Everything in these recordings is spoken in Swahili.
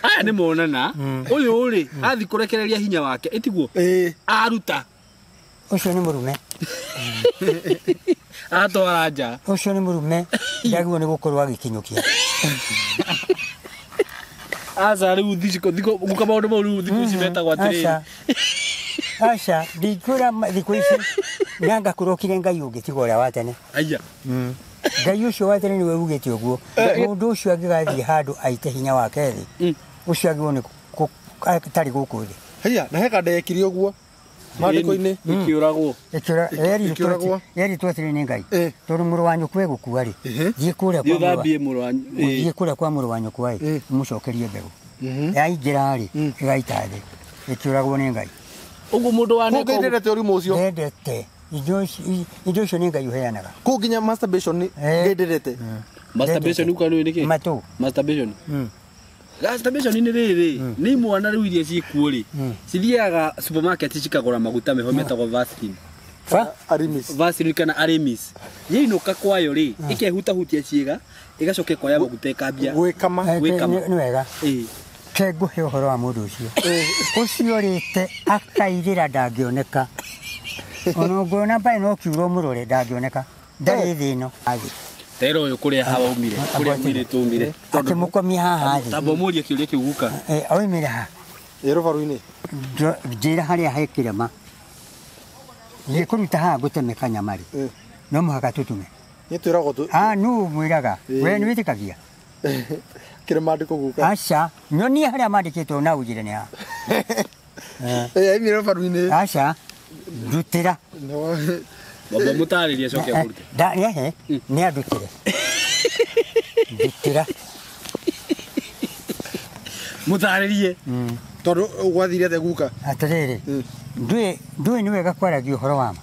aya nĩ monana ũyũ rĩ athi kũrekereria hinya wake itiguo aruta ucio nĩ mũrume atwara nja ucio nĩ mũrume ndagwo nĩ gũkorwo agĩkinyũkia aca rĩu thikũ guka maũndũ mau rĩu thikũ ici metagwo atĩrĩrĩ aca ndikũra thikũ ici nanga kũrokire Ngai ũngĩ tiga ũrĩa wa tene aya Ngai ũcio wa tene nĩwe ugĩte ũguo mũndũ ũcio angĩgathiĩ handũ aite hinya wake thĩ ũcio agĩrwo nĩ atarĩ gũkũ thĩ haya na heka ndekire ũguo mandĩko-inĩ ikĩũragwo yeritwo atĩrĩ nĩ Ngai tondũ mũrũ wa nyũkwa egũkua rĩ thiĩ kũrĩa kwa mũrũ wa nyũkwa ĩ mũcokerie mbegũ yaingĩra rĩ ĩgaita thĩ ĩkĩũragwo nĩ Ngai ũguo mũndũ wa neko ndendete ũrimũ ũcio ndendete indo icio nĩ Ngai ũheanaga kũ nginya masturbation ndendete masturbation uko nĩ nĩkĩ matũ masturbation masturbation nĩ rĩrĩ nĩ imwana rĩu iria ciĩkuo rĩ cithiaga supermarket cikagũra maguta meho metagwo Vaseline Vaseline kana Aramis yainuka kwayo rĩ ikehutahutia ciĩga igacoka kwaya maguta ikambia gwĩkama nĩ wega kengũhe ũhoro wa mũndũ ũcio ũcio rĩte akairĩra ndangĩoneka ona ngona mbae no kiuro mũrore ndangĩoneka ndarĩ thĩ ĩno athi tero ũyũ kũrĩa haumire tumire akĩmũkomia haha thĩ tamba mũria kĩũria kĩu guka oimire ha yerovaru-inĩ njĩra harĩa he kĩrema gĩkũruta haha gũtemeka nyama rĩ no mũhaka tũtume nĩtwĩragwo nũ mwĩraga we nĩ wĩtĩkagia kĩrema ndĩkũ guka aca nyonia harĩa mandĩkĩtwo na ũnjĩre nĩ ha yerovaru-inĩ aca ndutĩra baba mũtarĩria coke akũrute nĩahe nĩ andutĩre ndutĩra mũtarĩrie tondũ gwathire atĩa guka atĩrĩrĩ ndũĩ nĩ wega kwaragia ũhoro wa ma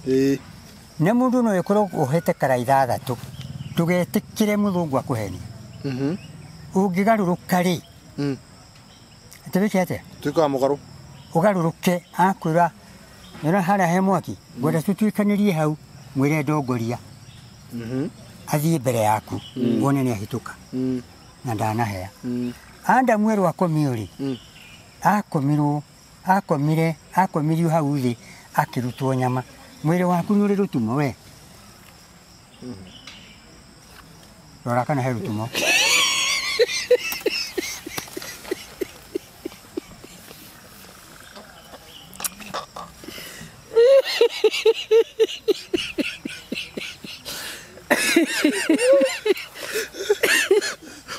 nĩ mũndũ no ĩkorwo ũhete karaitha thatũ ndũgetĩkĩre mũthũngũ akũhenia ũngĩgarũrũka rĩ atĩwĩke atĩa tuĩkaga mũgarũ ũgarũrũke akwĩra nĩona harĩa he mwaki ngwenda tũtuĩkanĩrie hau mwĩre ndongoria athiĩ mbere yaku wone nĩ ahĩtũka na ndanahea anda mwerũ akomio rĩ akomirio hau thĩ akĩrutwo nyama mwĩrĩ waku nĩ ũrĩ rũtumo we rora kana he rũtumo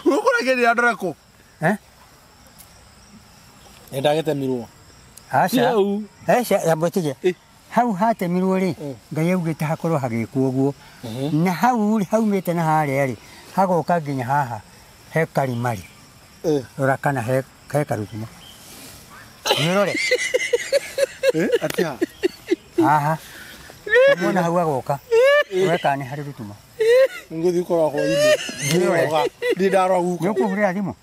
ũkũrageria ndorako nĩndagĩtemirwo aca mbũtige hau hatemirwo rĩ Ngai augĩte hakorwo hagĩkwo ũguo na hau haumĩte na harĩa rĩ hagoka nginya haha he karima rĩ rora kana he karutumo nĩrore atĩa haha mwana hau agoka weka nĩ harĩ rũtumo ngũthiĩ kora hwainĩ ndarora guka nĩũkũhũrĩra thimũ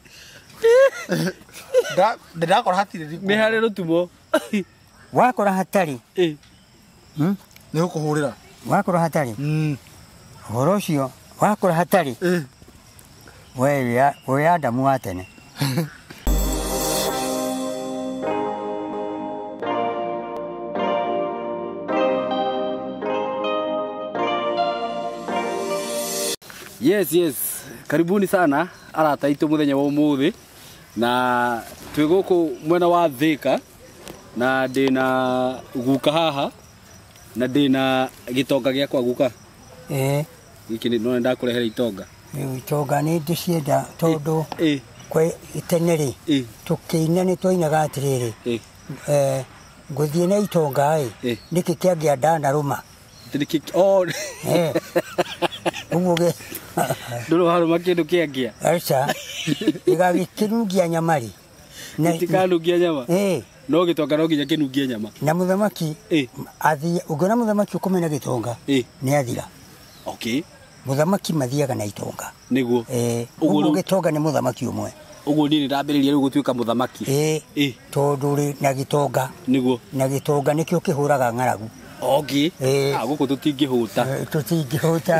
ndakora hatirĩ nĩ harĩ rũtumo wakora hatarĩ nĩũkũhũrĩra wakora hatarĩ ũhoro ũcio wakora hatarĩ we Adamu wa tene yes karibuni sana arata itu muthenya wa umuthi na twi guku mwena wa Thika na ndina guka haha na ndina gitonga giakwa guka giki ni no ndakurehera itonga nĩ ndĩcienda tondũ kwĩ tene rĩ tũkĩina nĩ twainaga atĩrĩrĩ ngũthiĩ na itonga nĩkĩ kĩangĩa ndanarũma ũguo ndũrĩ warũma kĩndũ kĩangĩa aca gĩgagĩkĩnungia nyama rĩ itikanungia nyama no gĩtonga no nginya kĩnungie nyama na mũthamaki athiĩ ũngĩona mũthamaki ũkũmena gĩtonga nĩ athira mũthamaki mathiaga na itonga nĩguo ũguo gĩtonga nĩ mũthamaki ũmwe ũguo niĩ nĩndambĩrĩria rĩu gũtuĩka mũthamaki tondũ rĩ na gĩtonga nĩguo na gĩtonga nĩkĩo kĩhũraga ng'aragu gũkũ tũtingĩhũta tũtingĩhũta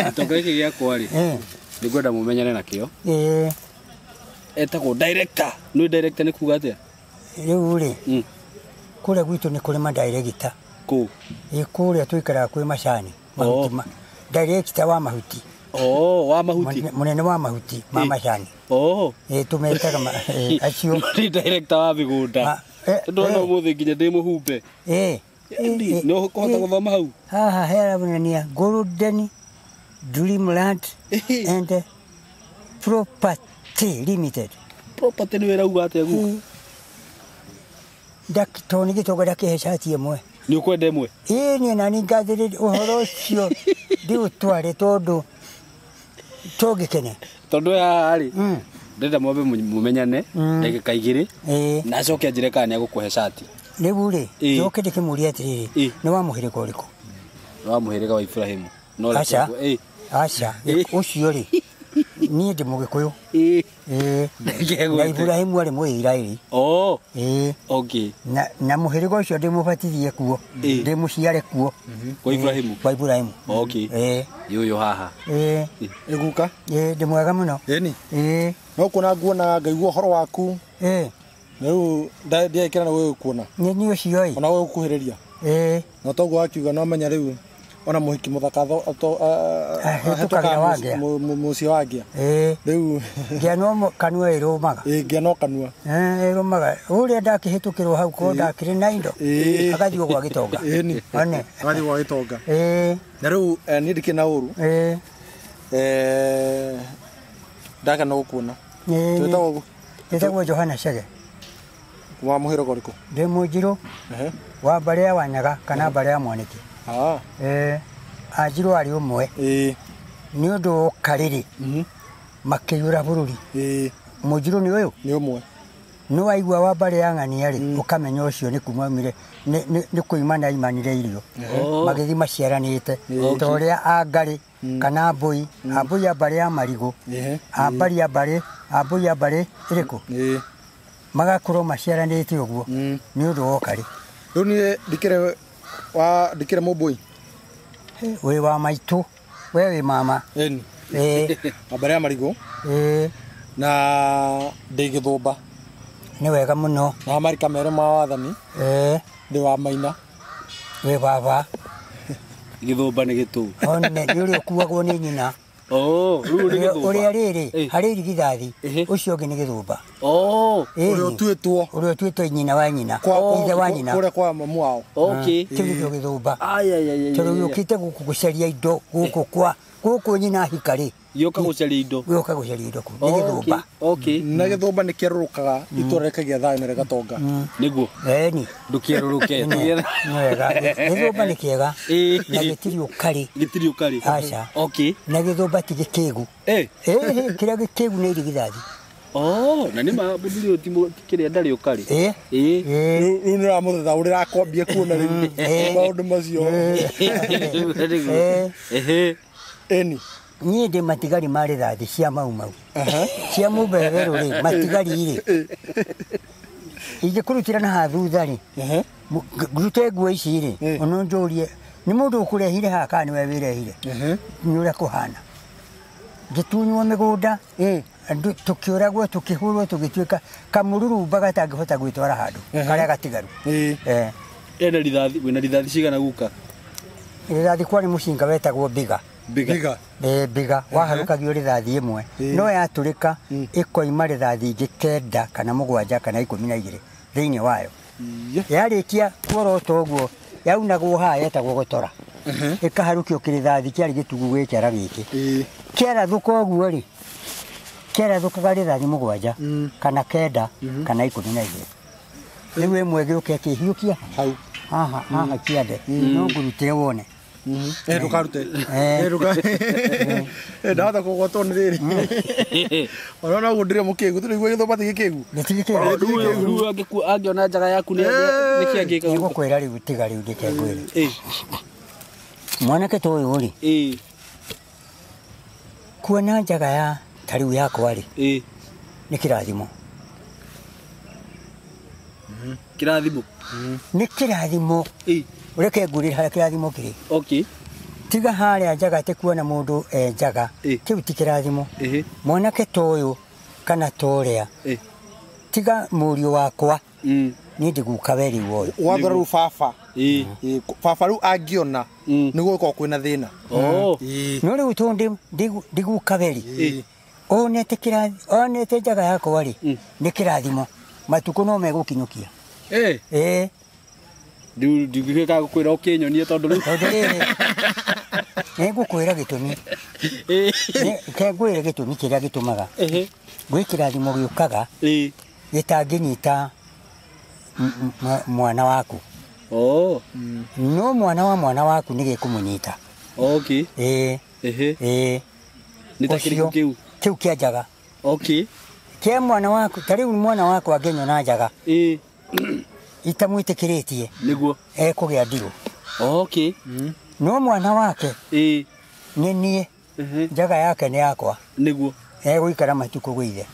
gĩtonga gĩkĩ gĩakwa rĩ nĩngwenda mũmenyane nakĩo etagwo director no director ni kuga atia riu ri kule gwitu ni kule director ku kule tuikara kwi macani mahuti director wa mahuti wa mahuti munene wa mahuti ma macani tumetaga acio ni director wa bigunda ndona muthi nginya ndi muhumbe no kohota guthoma hau haha hera bunania Golden Dreamland and Property Limited. Property ni wera uga atia guka dakitoni gitoga dakehecati imwe ni ukwenda imwe ni nani ngathire uhoro cio ndi utware tondu togikene tondu ya ari ndenda mwambe mumenyane ndagika igiri na coke njire kana agukuhe shati riu ri coke ndikimuria atiriri ni wa muhirika uriku wa muhirika wa Ibrahim no acha ucio ri ni ndi mugikuyu na Ibrahim ari muirairi okay na muhirika ucio ndi mubatithie kuo ndi muciare kuo kwa Ibrahim okay yuyo haha iguka ndi mwega muno ni no kuna nguona ngaigua horo waku riu ndiekira na wewe kuona ni ucio ona wewe kuhiriria no togo akiuga no menya riu ona muhiki muthakatho tukagira wangia mucio wangia riu ngiano kanua irumaga ngiano kanua irumaga uria ndakihitukirwo hau ko ndakire na indo akathio kwa gitonga ni one akathio kwa gitonga na riu ni ndikina uru ndaka no kuona twetagwo Johana Chege wa muhiro goriko ndi mujiro wa baria wanyaga kana baria mwaniki ajiro ari umwe ni undu kariri makiyura bururi mujiro ni uyu ni umwe no waigua wa baria ng'ani ari ukamenya ucio ni kumamire ni kuimana imanire irio magithi maciaranite toria angari kana mbui ya baria marigo ya bare iriku magakoro maciaranite uguo ni undu wokari riu ni ndikire mubui we wa maitu wewe mama baria marigo na ndigithumba ni wega muno na marika mere ma wathani ndi wa maina we baba githumba ni gitu one yuri kuwagwo ni nyina riu ni githumba uri ariri hari rigithathi ucio ngi ni githumba uri tuetwo nyina wa nyina ithe wa nyina kure kwa mamu wao kiu githumba toro yukite gukugucaria indo guku nyina hikari yoka gucaria indo ni githumba na githumba ni kirurukaga itorekagia thayo ni gatonga niguo ni ndukiruruke githumba ni kiega na gitiri ukari acha na githumba ti gikigu kiria gikigu ni rigithathi na ni mabudiri otimo kiria ndari ukari riu ni ramutha urira kombie kuona riu maundu macio eni ni ndi matigari mari thathi cia mau cia mubereru ri matigari iri ije kurutira na hathutha ri gurute nguo ici ri ono njurie ni mundu ukurehire haka ni wewirehire ni uria kuhana gitunywo migunda andu tukiuragwo tukihurwo tugituika kamururu baga tangihota gwitwara handu karia gatigaru enda rithathi wina rithathi cigana guka rithathi kwani mucinga wetagwo biga waharukagio rithathi imwe no yaturika ikoima rithathi ingi 9 kana 7 kana 12 thiini wayo yarikia kuoroto guo yaunagwo haya yetagwo gutora ikaharukio kirithathi kiari gitugu gikera giki kiara thuko guo ri kiara thukaga rithathi 7 kana 9 kana 12 riu imwe giuke kihiukia hau haha kiande no ngurutire wone ndukarute ndahota kugotwo ni riri ona gundire mukigu turigwe githomba tigikigu riu angiona njaga yaku ni kiangika ngukwira riu tiga riu ndikengwire mwanake to uyu ri kuona njaga ya tariu yakwa ri ni kirathimo ni kirathimo ureke ngurira haria kirathimo kiri tiga haria njaga te kuona mundu njaga kiu ti kirathimo mwanake to uyu kana torea tiga murio wakwa ni ndiguka weri woyo wathora ru baba baba ru angiona niguo ko kwina thina no ri utonde ndiguka weri onete kirathi onete jaga yako ri ni kirathimo matuko no megukinyukia ndigwika gukwira ukinyonie tondu ngukwira gitumi ke ngwire gitumi kiria gitumaga gwi kirathimo giukaga gitanginyita mwana waku no mwana waku ni gikumunyita nitakiriku kiu kia njaga kia mwana waku tariu mwana waku angenyona njaga itamwitikiritie niguo kugia ndigo no mwana wake ni nie njaga yake ni yakwa niguo guikara matuko gwithe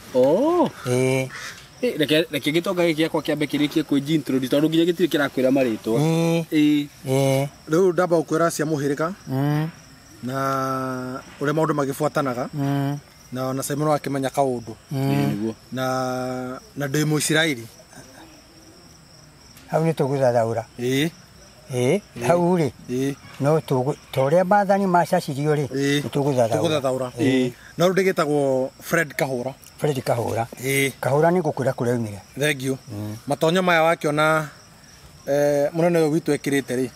reke gitonga giki akwa kiambe kirikie kwi introduce tondu nginya gitire kirakwira maritwa riu ndamba gukwira cia muhirika na uria maundu magifuatanaga na ona Simon akimenya kaundu niguo na ndi Muisiraeli hau ni tuguthathaura hau ri no toria bathani macacirio ri tuguthathaura na ru ndigitagwo Fred Kahura Kahura ni gukwira kuria umire thank you matonyo maya wakiona munene uyu witu ekirite ri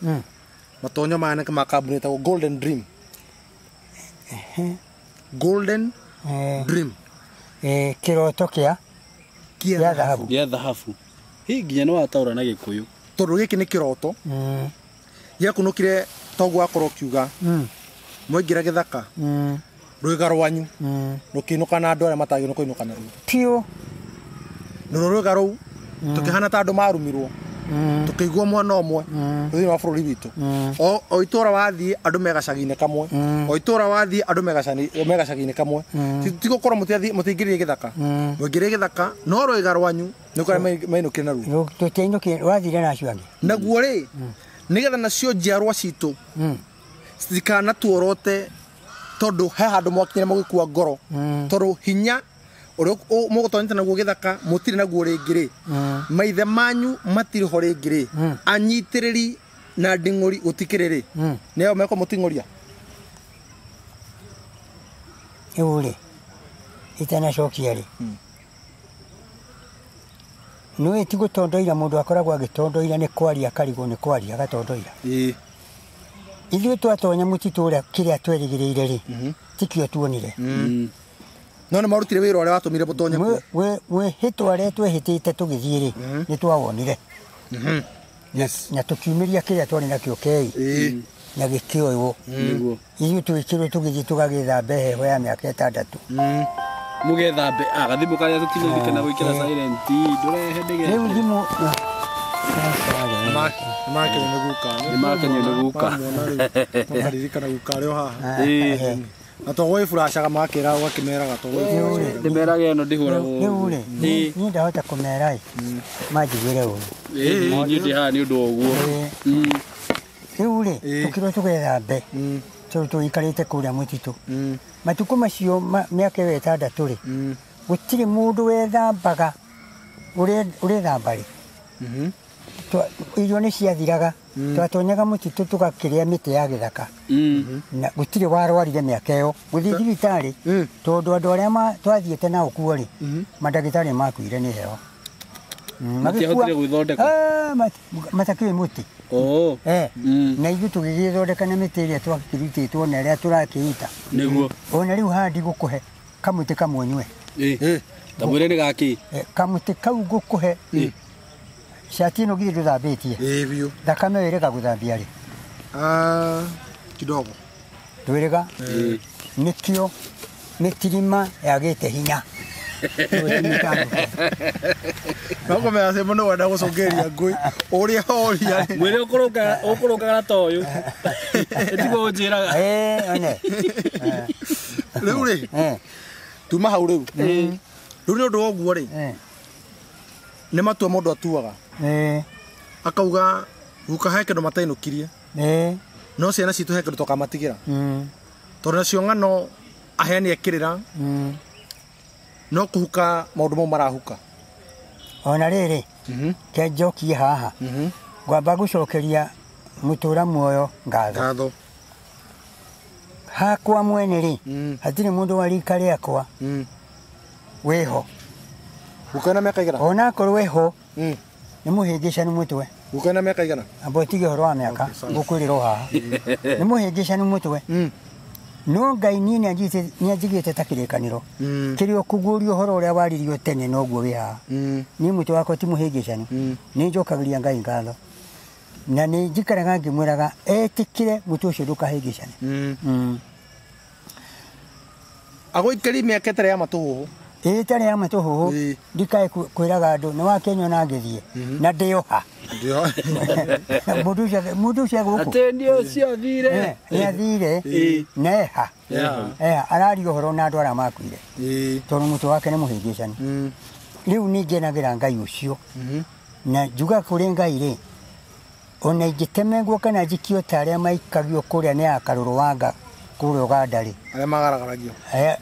matonyo maya ni makambuni ta Golden Dream kiroto kia dhahabu hi nginya no wataura na gikuyu tondu giki ni kiroto giakunukire togu akorwo kiuga mwingira githaka rwiga rwanyu rukinuka na andu aria mataginuka inuka na ruo pio no rwiga ruu tukihana ta andu marumirwo tukigwo mwana omwe thini wa bururi witu o itura wathii andu megacagine kamwe o itura wathii andu megacagine kamwe tigukora mutingiririe githaka mwingiririe githaka no rwiga rwanyu nukora mainukire na ruo tuteinukire wathire na acio angi naguo ri nigetha nacio njiarwa citu citikana tuorote tondu he handu mwakinyire mugikua ngoro tondu hinya uria mugutonyete naguo githaka mutire naguo ringiri maithe manyu matire ho ringiri anyitiriri na nding'ori gutikiriri neo meko muting'oria uri itana cokia ri no etigutondoira mundu akoragwo agitondoira ni kwaria karigo ni kwaria agatondoira ithuĩ twatonya mũtitũ ũrĩa kĩrĩa twerĩgĩrĩire rĩ tikĩo tuonire no nĩ marutire wĩra ũrĩa watũmire mũtonye mwĩhĩtwa ũrĩa twehĩtĩte tũgĩthiĩ rĩ nĩ twawonire na tũkiumĩria kĩrĩa twarĩ nakĩo kei na gĩkĩoywo ithuĩ twĩkĩrwo tũgĩthiĩ tũgagĩthambe heho ya mĩaka 6 mugethambe gathimũ karĩa tũtinĩrikana gwĩkĩra silent ndũrehe ndege rĩu thimũ makenyo nĩ guka maririkana guka rĩo haha na togwe furashaga makĩra ũgakĩmeraga togwe ndĩmerage ĩno ndĩhũragwo rĩu rĩ niĩ ndahota kũmera manjiguĩre ũru niĩ ndĩ haha nĩ ũndũ wa ũguo rĩu rĩ tũkĩrwo tũgethambe tũikarĩte kũrĩa mũtitũ matukũ macio mĩaka ĩyo 6 rĩ gũtirĩ mũndũ wethambaga ũrethamba rĩ irio nĩ ciathiraga twatonyaga mũtitũ tũgakĩrĩa mĩtĩ ya gĩthaka na gũtirĩ warwarire mĩaka ĩyo gũthiĩ thibitarĩ tondũ andũ arĩa twathiĩte nao kuo rĩ mandagĩtarĩ makuire nĩ heho matiahotire gwĩthondeka matakĩũĩ mũtĩ na ithuĩ tũgĩgĩthondeka na mĩtĩ ĩrĩa twakĩrutĩtwo na ĩrĩa tũrakĩruta nĩguo ona rĩu haha ndigũkũhe kamũtĩ kamwe nyue kamwĩre nĩ gakĩ kamũtĩ kau ngũkũhe shati ĩno githĩ ndũthambĩtie biũ thakame wĩrĩga gũthambia rĩ kidogo twĩrĩga nĩkĩo mĩtirima yagĩte hinya nako me hace mũno wenda gũcũngĩria ngũĩ ũrĩa horia mwĩrĩ ũkũrũkaga na toyũ ĩtigo njĩraga one rĩu rĩ tuma hau rĩu nĩ ũndũ wa ũguo rĩ nĩ matua mũndũ atuaga akauga guka he kĩndũ matainũkirie no ciana citũ he kĩndũ tũkamatigĩra tondũ nacio ng'ano aheani ekĩrĩra nĩ ũndũ wa ũguo nĩ matua mũndũ atuaga akauga guka he kĩndũ matainũkirie no ciana citũ he kĩndũ tũkamatigĩra tondũ nacio ng'ano aheani ekĩrĩra nĩ ũndũ wa ũguo nĩ matua mũndũ atuaga akauga guka he kĩndũ matainũkirie no ciana citũ he kĩndũ tũkamatigĩra tondũ nacio ng'ano aheani ekĩrĩra no kuhuka maundu mau marahuka ona riri ke njokie haha ngwamba gucokeria mutura muoyo ngatho hakwa mwene ri hatiri mundu wari kare akwa weho ukana miaka igana ona korwo weho ni muhingicani mutwe ukana miaka igana abotige horo wa miaka gukwiriro haha ni muhingicani mutwe no ngai ni anjigite takirikaniro kirio kugurio horo uria waririo tene no guo wi haha ni mutwe wako ti muhingicani ni njokagiria ngai ngatho na ni njikaraga ngimwiraga etikire mutwe ucio ndukahingicani agoikari miaka itare ya matuhu itare ya matuhu ndikae kwiraga andu ni wakenyo na ngithie na ndioha mundu cia guku ate ndio cio thire ni athire neha arario horo na andu ara makwire tondu mutwe wake ni muhingicani riu ni ngenagira ngai ucio na njuga kuri ngai ri ona ingitemenguo kana njikio ta aria maikagio kuria ni akaruru wanga kuria Uganda ri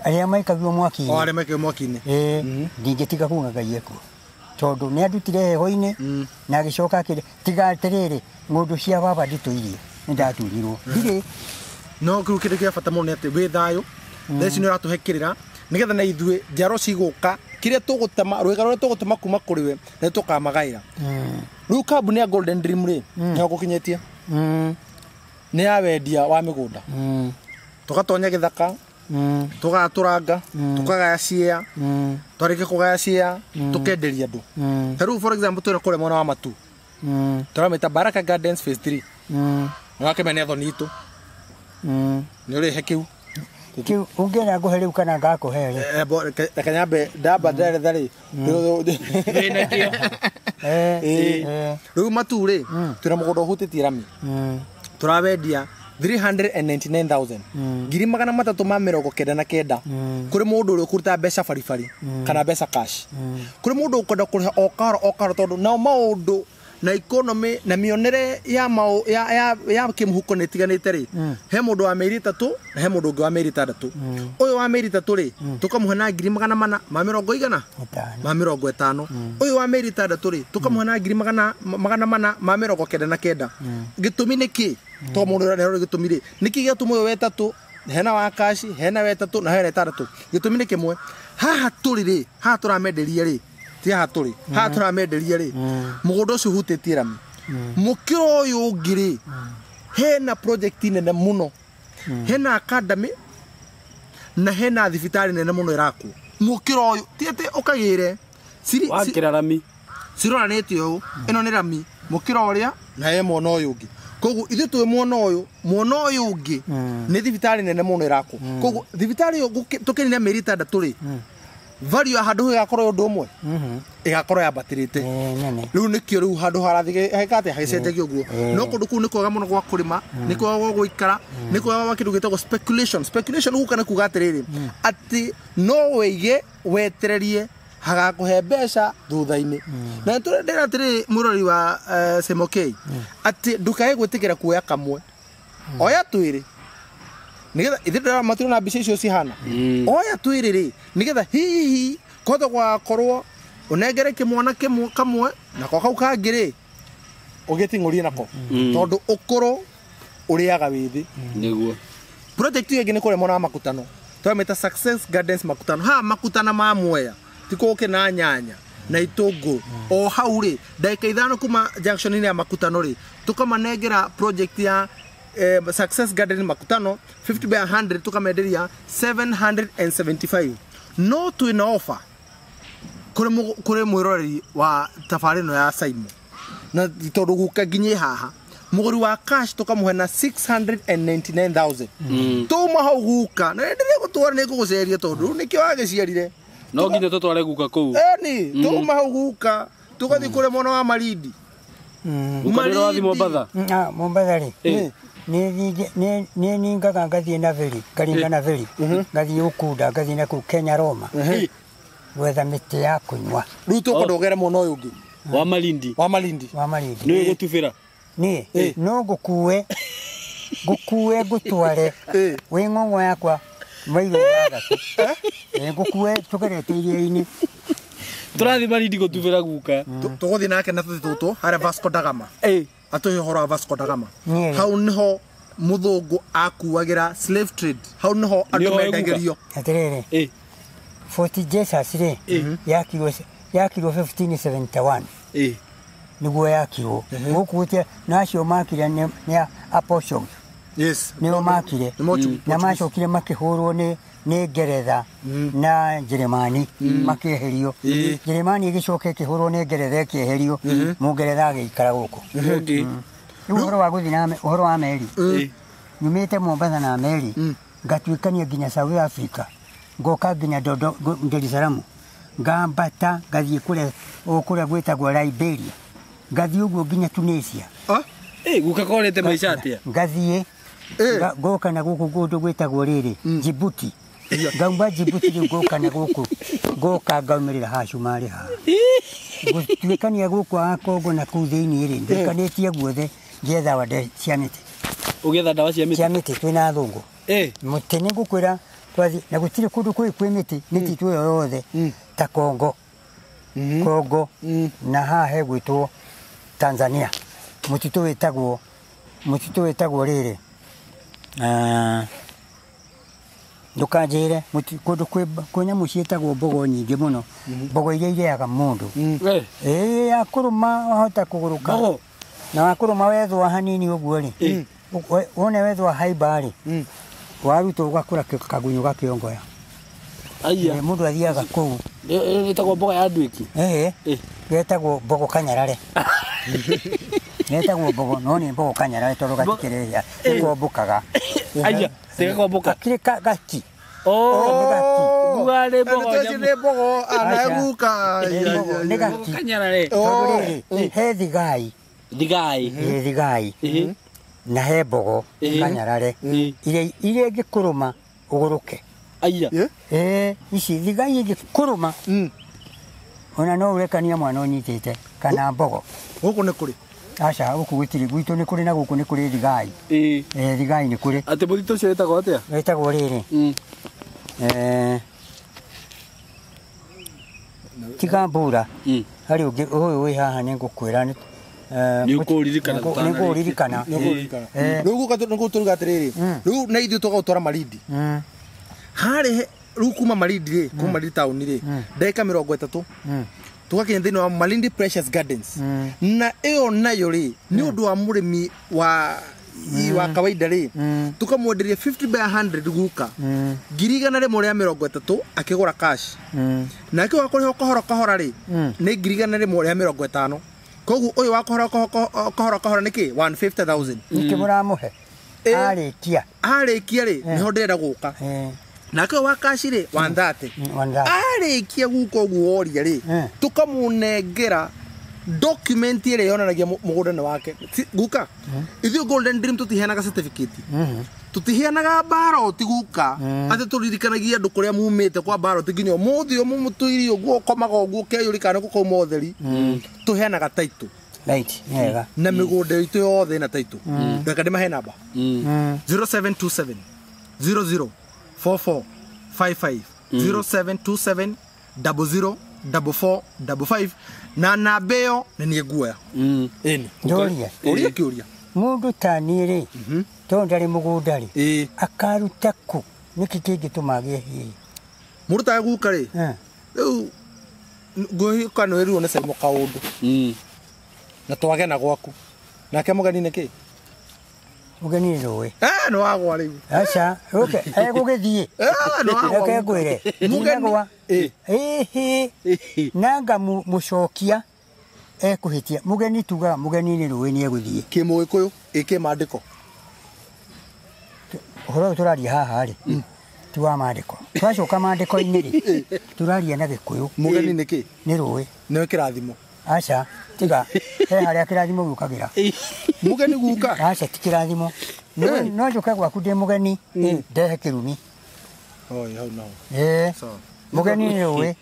aria maikagio mwaki o aria maikagio mwaki-ini ndingitiga kuga ngai ekuo tondu ni andutire heho-ini na agicoka akire tiga atiriri ngundu cia baba ndituirie ndaturirwo ndire no kiru kindu kia bata muno ni ati wi thayo theci ni uratuhekirira nigetha na ithue njaro ciguka kiria tugutema rwega ruria tugutema kuma kuri we ni tukamagaira riu kambuni ya Golden Dream ri ni gukinyetie ni ya wendia wa migunda tugatonya githaka tugaturanga tukagaya cia twarike kugaya cia tukenderia andu taru for example tuna kure mwana wa matu turamita Baraka Gardens phase 3 wakemenya thoni itu ni uri hekiu kiu ungera nguheriu kana ngakuhere kanyambe ndamba ndere thari ina kio riu matu ri tuna mugunda uhutitie rami turawendia 399,000 ngiri magana matatu ma mirongo kenda na kenda kuri mundu uri ukuruta mbeca baribari kana mbeca cash kuri mundu ukenda kuriha okaro tondu na maundu na economy na mionere ya kimuhuko netiganite ri he mundu wa meri 3 na he mundu wa meri 6 uyu wa meri 3 ri tukamuhe na ngiri magana mana ma mirongo igana ma mirongo 5 uyu wa meri 6 ri tukamuhe na ngiri magana mana ma mirongo kenda na kenda gitumi niki to mundu rero gitumi ri niki gitumi we 3 hena wa kashi hena we 3 na hena 6 gitumi ni kimwe haha turi ri haha turamenderia ri tia turi haha turamenderia ri mugunda ucio hutitie rami mukiro uyu ngiri hena project nene muno hena academy na hena thibitari nene muno iraku mukiro uyu tiete ukagire siri wakira rami ciroranĩtie ũũ ĩno nĩ rami mũkĩra ũrĩa na he mwona ũyũ ũngĩ koguo ithuĩ twĩ mwona ũyũ ũngĩ nĩ thibitarĩ nene mũno ĩrakwo koguo thibitarĩ ĩyo tũkĩnina mĩeri 6 rĩ value ya handũ ĩgakorwo ũndũ ũmwe ĩgakorwo yambatĩrĩte rĩu nĩkĩo rĩu handũ harathiĩ hekate hagĩcenjagia ũguo no kũndũ kũu nĩ kwega mũno gwa kũrĩma nĩ kwega gwa gũikara nĩ kwega gwa kĩndũ gĩtagwo speculation gũka nĩ kuga atĩrĩrĩ atĩ no wĩige wetererie hagakuhe mbeca thutha-ini na ndĩra atĩrĩ mũrori wa Semokei atĩ ndukae gwĩtĩkĩra kuoya kamwe oya twĩrĩ nigetha ithiĩ matirĩ na mbica icio cihana oya twĩrĩ rĩ nigetha hihi kotho gwakorwo ũnengere kĩmwana kamwe nako kau kangĩ rĩ ũgĩting'ũrie nako tondũ ũkũrũ ũrĩaga wĩthĩ nĩguo project ĩngĩ nĩ kũrĩa mwena wa Makutano twamĩta Success Gardens Makutano ha Makutano ma Mwea tikoke na nyanya na itũngũ o hau rĩ ndagĩka ithano kuma junction ya Makutano rĩ tukamanengera project ya Success Garden Makutano 50 by 100 tukamenderia 775 no twina offer kuri mwiroreri wa tabarino ya Saimo na tondu guka nginye haha muguri wa cash tukamuhe na 699,000 tuma hau guka na ndire gutwara ni kuguceria tondu nikio agiciarire no nginya tutware guka kuu ni tuma hau guka tugathi kure mwana wa Malindi Ukarira wathi Mombatha Mombatha ri ni ngaga ngathie na veri ngaringa na veri ngathie Ukunda ngathie na ku Kenya Roma gwetha mĩtĩ ya kũnyua rĩu tũkũndogera mwena ũyũ ũngĩ wa Malindi nĩ gũtubĩra no ngũkue ngũtware wĩ ng'ong'o yakwa Mailo yaga. Ngukue tukerete iria-ini. Turathi Malindi gutubira guka. Tuguthi nake na tutu hara Vasco da Gama. Atoyo horo wa Vasco da Gama. Hau niho muthungu akuagira slave trade. Hau niho andu mendagirio. Atirere. Fort Jesus re. Yakiro 1571. Niguo yakirwo gukutie nacio makire ni apostles. Yes. Nio makire na macokire makihurwo ni Ngeretha na Jeremani makeherio. Jeremani igicoka ikihurwo ni Ngeretha ikieherio. Mungeretha agiikara guku. Uhoro wa guthi na uhoro wa meri. Nyumite Mombasa na meri ngatuikania nginya South Africa. Ngoka nginya Dar es Salaam. Ngambata ngathie kuria gwitagwo Liberia. Ngathie uguo nginya Tunisia. Guka korete maica atia. Ngathie ngoka na guku gundu gwitagwo riri Djibouti. Ngaumba Djibouti ngoka na guku. Ngoka ngaumirira ha Shumari ha. Gutuikania guku a Kongo na kuu thiini ri. Ndikanetie guothe ngetha wade cia miti. Ugetha dawa cia miti. Cia miti twina thungu. Muti ni ngukwira twathi na gutire kundu kwi miti miti tu yothe ta Kongo. Kongo na hahe gwitwo Tanzania. Mutitu wetagwo riri ndukanjire kundu kwi nyamu cietagwo mbogo nyingi muno. Mbogo iria ireaga mundu akuruma wahota kuguruka na wakuruma wethwa hanini uguo ri wone wethwa haiba ri waruta ugakura kagunyu gakiongoya. Aya mundu athiaga kuu etagwo mbogo ya ndwiki. Getagwo mbogo kanyarare. Getagwo mbogo no ni mbogo kanyarare tondu gatikireria ikombukaga. Aya tigakombuka kire gaki. Gugare mbogo ni mbogo anaguka ni gaki kanyarare. He thigai na he mbogo kanyarare ile gikuruma uguruke. Aya ici thigai gikuruma ona no urekania mwana unyitite kana mbogo guku ni kuri. Aca guku gwitiri gwitu ni kuri na guku ni kuri thigai. Thigai ni kuri. Ati muthito cio etagwo atia? Etagwo riri tiga mbura hari ungi uyu wi haha ni ngukwira ni nikuririkana riu turuga atiriri riu na ithuĩ tũgaũtwara Malindi harĩ riu kuma Malindi ri kuma Malindi town ri ndagĩka 30 tugakinya thĩinĩ wa Malindi Precious Gardens na ĩyo nayo ri nĩ ũndũ wa mũrĩmi wa kawaida ri tukamwenderia 50 by 100 guka 130 akigura cash na kĩo wakũrĩha kahora ri nĩ 150 koguo ũyũ wa kahora nĩkĩ 150,000 nikimuramuhe arĩkia ri niho ndĩrenda gũka nake wa cash ri 130 arĩkia guka ũguo oria ri tukamunengera document ĩrĩa yonanagia mũgũnda wake guka ithuĩ Golden Dream tutiheanaga certificate tutiheanaga ballot guka atĩ tũririkanagia andũ kũrĩa mumĩte kwa ballot nginya ũmũthĩ mũmũtũiri ũguo komaga ũguo keyũrikana gũkauma ũtheri tuheanaga title right yega na mĩgũnda itũ yothe na title reka ndĩmahe namba 0727 004455 0727 004455 na namba ĩyo nĩ niĩ nguoya ĩni ũria kĩũria mundu tani ri to ndari mugunda ri akaruta ku niki kingituma agĩe mundu ta guka ri riu ngohi kana ĩruo nĩ caimo kaundu na twage na gwaku nake mugeni nĩkĩ mugeni rũĩ no wagwa riu aca okay gũgĩthiĩ no wagwa reke ngwĩre mugeni nanga mucokia ekuhitia mugeni tuga mugeni ni rũĩ nĩ egũthiĩ kĩmũgĩkũyũ kĩmandĩko uhoro turaria haha ri ti wa mandĩko twacoka mandĩko-inĩ ri turaria na gĩkũyũ mugeni nĩkĩ nĩ rũĩ nĩ kĩrathimo aca tiga he harĩa kĩrathimo gĩũkagĩra mugeni guka aca ti kĩrathimo no njoke gwaku ndĩ mugeni ndehe kĩrumi hau no sawa mugeni nĩ ũĩ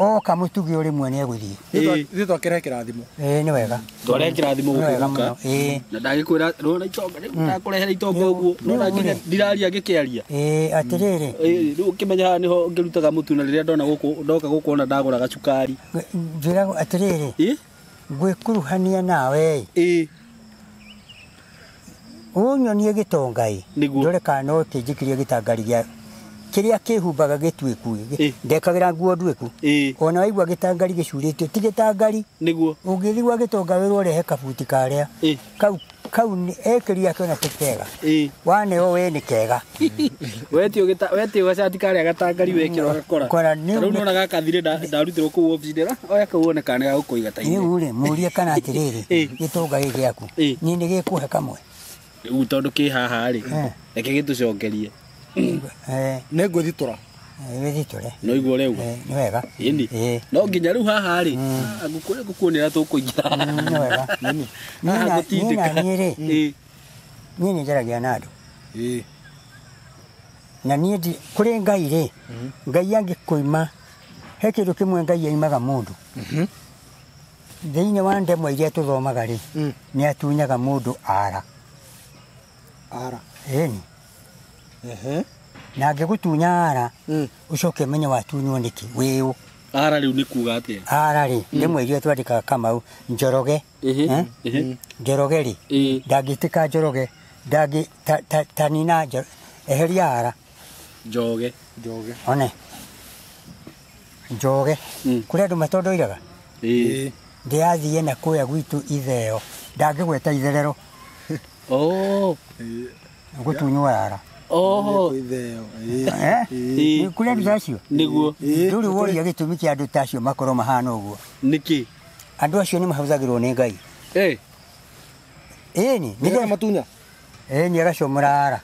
oka mũtugi ũrĩ mwene egũthiĩ ithuĩ twakĩrehe kĩrathimo nĩ wega tware kĩrathimo gũkũruka na ndagĩkwĩra rona itonga ndakũrehera itonga ũguo rona nginya ndiraria ngĩkĩaria atĩrĩrĩ rĩu ũkĩmenya haha nĩho ngĩrutaga mũtu na rĩrĩa ndoka gũkũ ona ndagũra gacukari njĩra atĩrĩrĩ ngwĩkuruhania nawe ũnyonie gĩtonga ndore kana no kĩnjĩkĩrie gĩtangari gĩa kĩrĩa kĩhumbaga gĩtuĩku ndekagĩra nguo nduĩku ona waigua gĩtangari gĩcurĩtio ti gĩtangari nĩguo ũngĩthigua gĩtonga wĩrwo ũrehe kabuti karĩa kau ekĩria kĩona ti kega waneo we nĩ kega wetio gacati karĩa gatangari wekĩrwo gakora rĩu nona gakathire ndarutĩrwo kũu obici oya kau wone kana nĩ gagũkũiga ta rĩu rĩ mũrie kana atĩrĩrĩ gĩtonga gĩ gĩaku niĩ nĩ gĩkũhe kamwe rĩu tondũ kĩ haha rĩ reke gĩtũcokerie nĩ ngũthitũra wĩthitũre no igua rĩu nĩ wega ĩni no nginya rĩu haha rĩ ngũkuonera tũkũingĩra nĩ wega niĩ naniĩ rĩ niĩ nĩ njaragia na andũ na niĩ kũrĩ Ngai rĩ Ngai angĩkũima he kĩndũ kĩmwe Ngai aimaga mũndũ thĩinĩ wa ndemwa iria tũthomaga rĩ nĩ atunyaga mũndũ ara ĩni na angĩgũtunya ara ũcoke menye watunywo nĩkĩ wĩũ ara rĩu nĩ kuga atĩa ara rĩ ndemwa iria twandĩkaga Kamau Njoroge Njoroge rĩ ndangĩtĩka Njoroge tanina eheria ara Njoge one Njoge kũrĩ andũ matondoiraga ndĩrathiĩ na kũrĩa gwitũ itheo ndangĩgweta itherero gũtunywo ara kũrĩ andũ tacio nĩguo rĩu rĩu woria gĩtũmi kĩa andũ tacio makorwo mahana ũguo nĩkĩ andũ acio nĩ mahũthagĩrwo nĩ Ngai ĩni nĩgetha matunya ĩni agacomora ara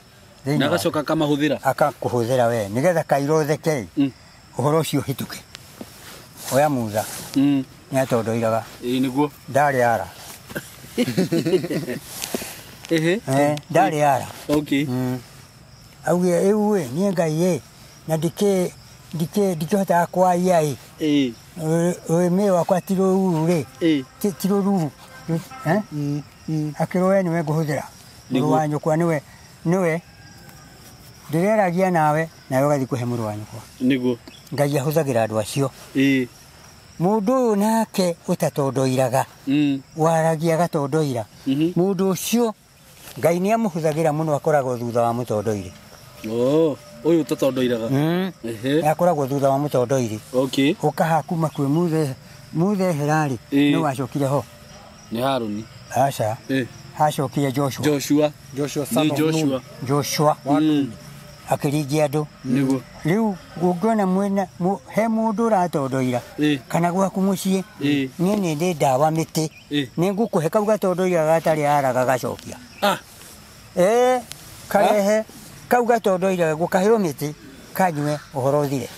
na agacoka akamahũthĩra akakũhũthĩra we nĩgetha kairotheke ũhoro ũcio hĩtũke oya mutha nĩ atondoiraga nĩguo ndarĩ ara ndarĩ ara augire rĩu niĩ Ngai na ndikĩhotaga kwaria rũrĩmĩ wakwa ti rũruru ti rũruru akĩrwo we nĩwe ngũhũthĩra mũrũ wa nyũkwa nĩwe ndĩreragia nawe nawe ũgathiĩ kũhe mũrũ wa nyũkwa nĩguo Ngai ahũthagĩra andũ acio mũndũ ũyũ nake ũtatondoiraga waragia agatondoira mũndũ ũcio Ngai nĩ amũhũthagĩra mũno akoragwo thutha wa mũtondoire ũyũ ũtatondoiraga akoragwo thutha wa mũtondoire ũkahakuma kwĩ muthe herarĩ nĩ wacokire ho nĩ Harũni aca hacokire Joshua akĩringia andũ rĩu ũngĩona mwena he mũndũ ũratondoira kana gwaku mũciĩ niĩ nĩ ndĩ ndawa mĩtĩ nĩ ngũkũhe kau gatondoira gatarĩ ara gagacokia karehe kau gatondoira gũkaheo mĩtĩ kanyue ũhoro ũthire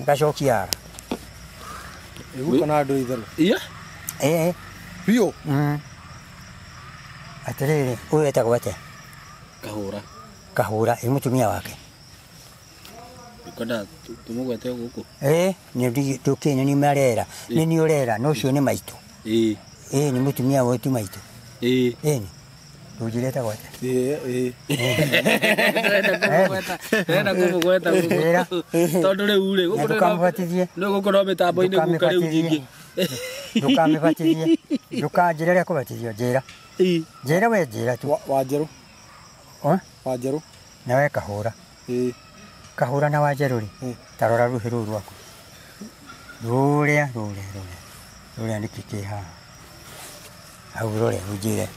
gacokia ara kana andũ itherũ biũ atĩrĩrĩ ũyũ etagwo atĩa Kahũra mũtumia wake kwenda tumũgwete gũkũ ndũkĩne nĩ marera nĩ nĩ ũrera no ũcio nĩ maitũ nĩ mũtumia wa tu maitũ nĩ ndũnjĩre etagwo atĩa ndĩrenda kũmũgweta tondũ rĩu rĩ ndũkamũbatithie gũkorwo mĩtambo-inĩ gũka rĩu nyingĩ ndũkamĩbatithie ndũkanjĩra rĩa kũbatithio njĩra we njĩra tu Wanjerũ nawe Kahũra na Wanjerũ rĩ tarora rũhĩ rũu rwaku rũrĩa nĩkĩ kĩ haha hau rũrĩa rũnjĩre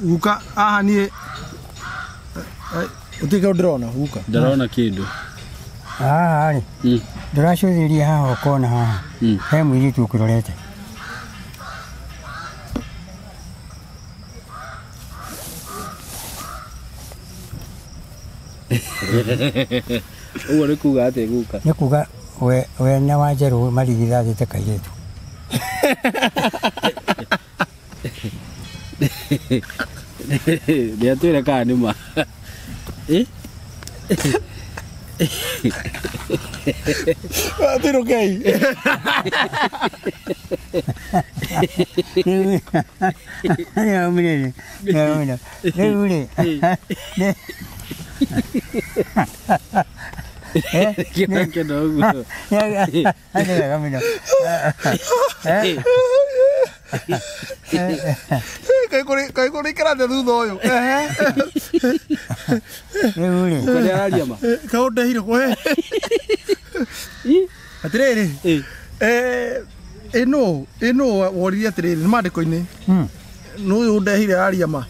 guka haha niĩ ũtika ndĩrona guka ndarona kĩndũ haha rĩ ndũracũthĩrĩria haha ũkona haha he mũirĩtu ũkĩrorete ũguo nĩ kuga atĩ guka nĩ kuga we na Wanjerũ marigithathĩte kairĩtu nĩ atwĩre kana nĩ ma Tiro kei. Ya mire. Ya mire. Mire. Que no. Ya camino. Kai kuri karate thutha uyu. Mire. Kale aria ma. Kaunde hiro kwe. Atiriri. Ino woririe atiriri ni mandiko-ini. No uyu ndehire aria ma.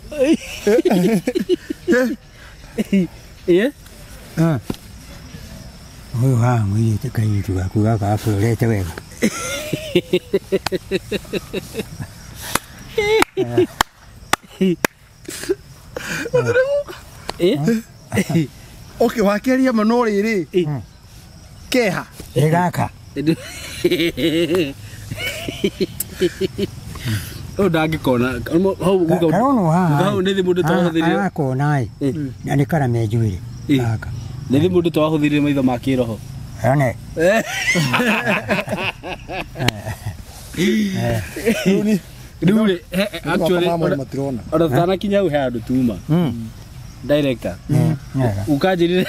Huyu mwirite kairitu gaku gaka aburete wega. Okay, wakeria ma no riri. Keha. Egaka. O ndangikona hau guga Karono hau nĩ thĩ mũndũ twahũthĩrire akona na nĩ karame njuĩrĩ gaka nĩ thĩ mũndũ twahũthĩrire maitho ma kĩroho ane rĩu actually ona tanakinya hau he andũ tuma director ukanjĩrire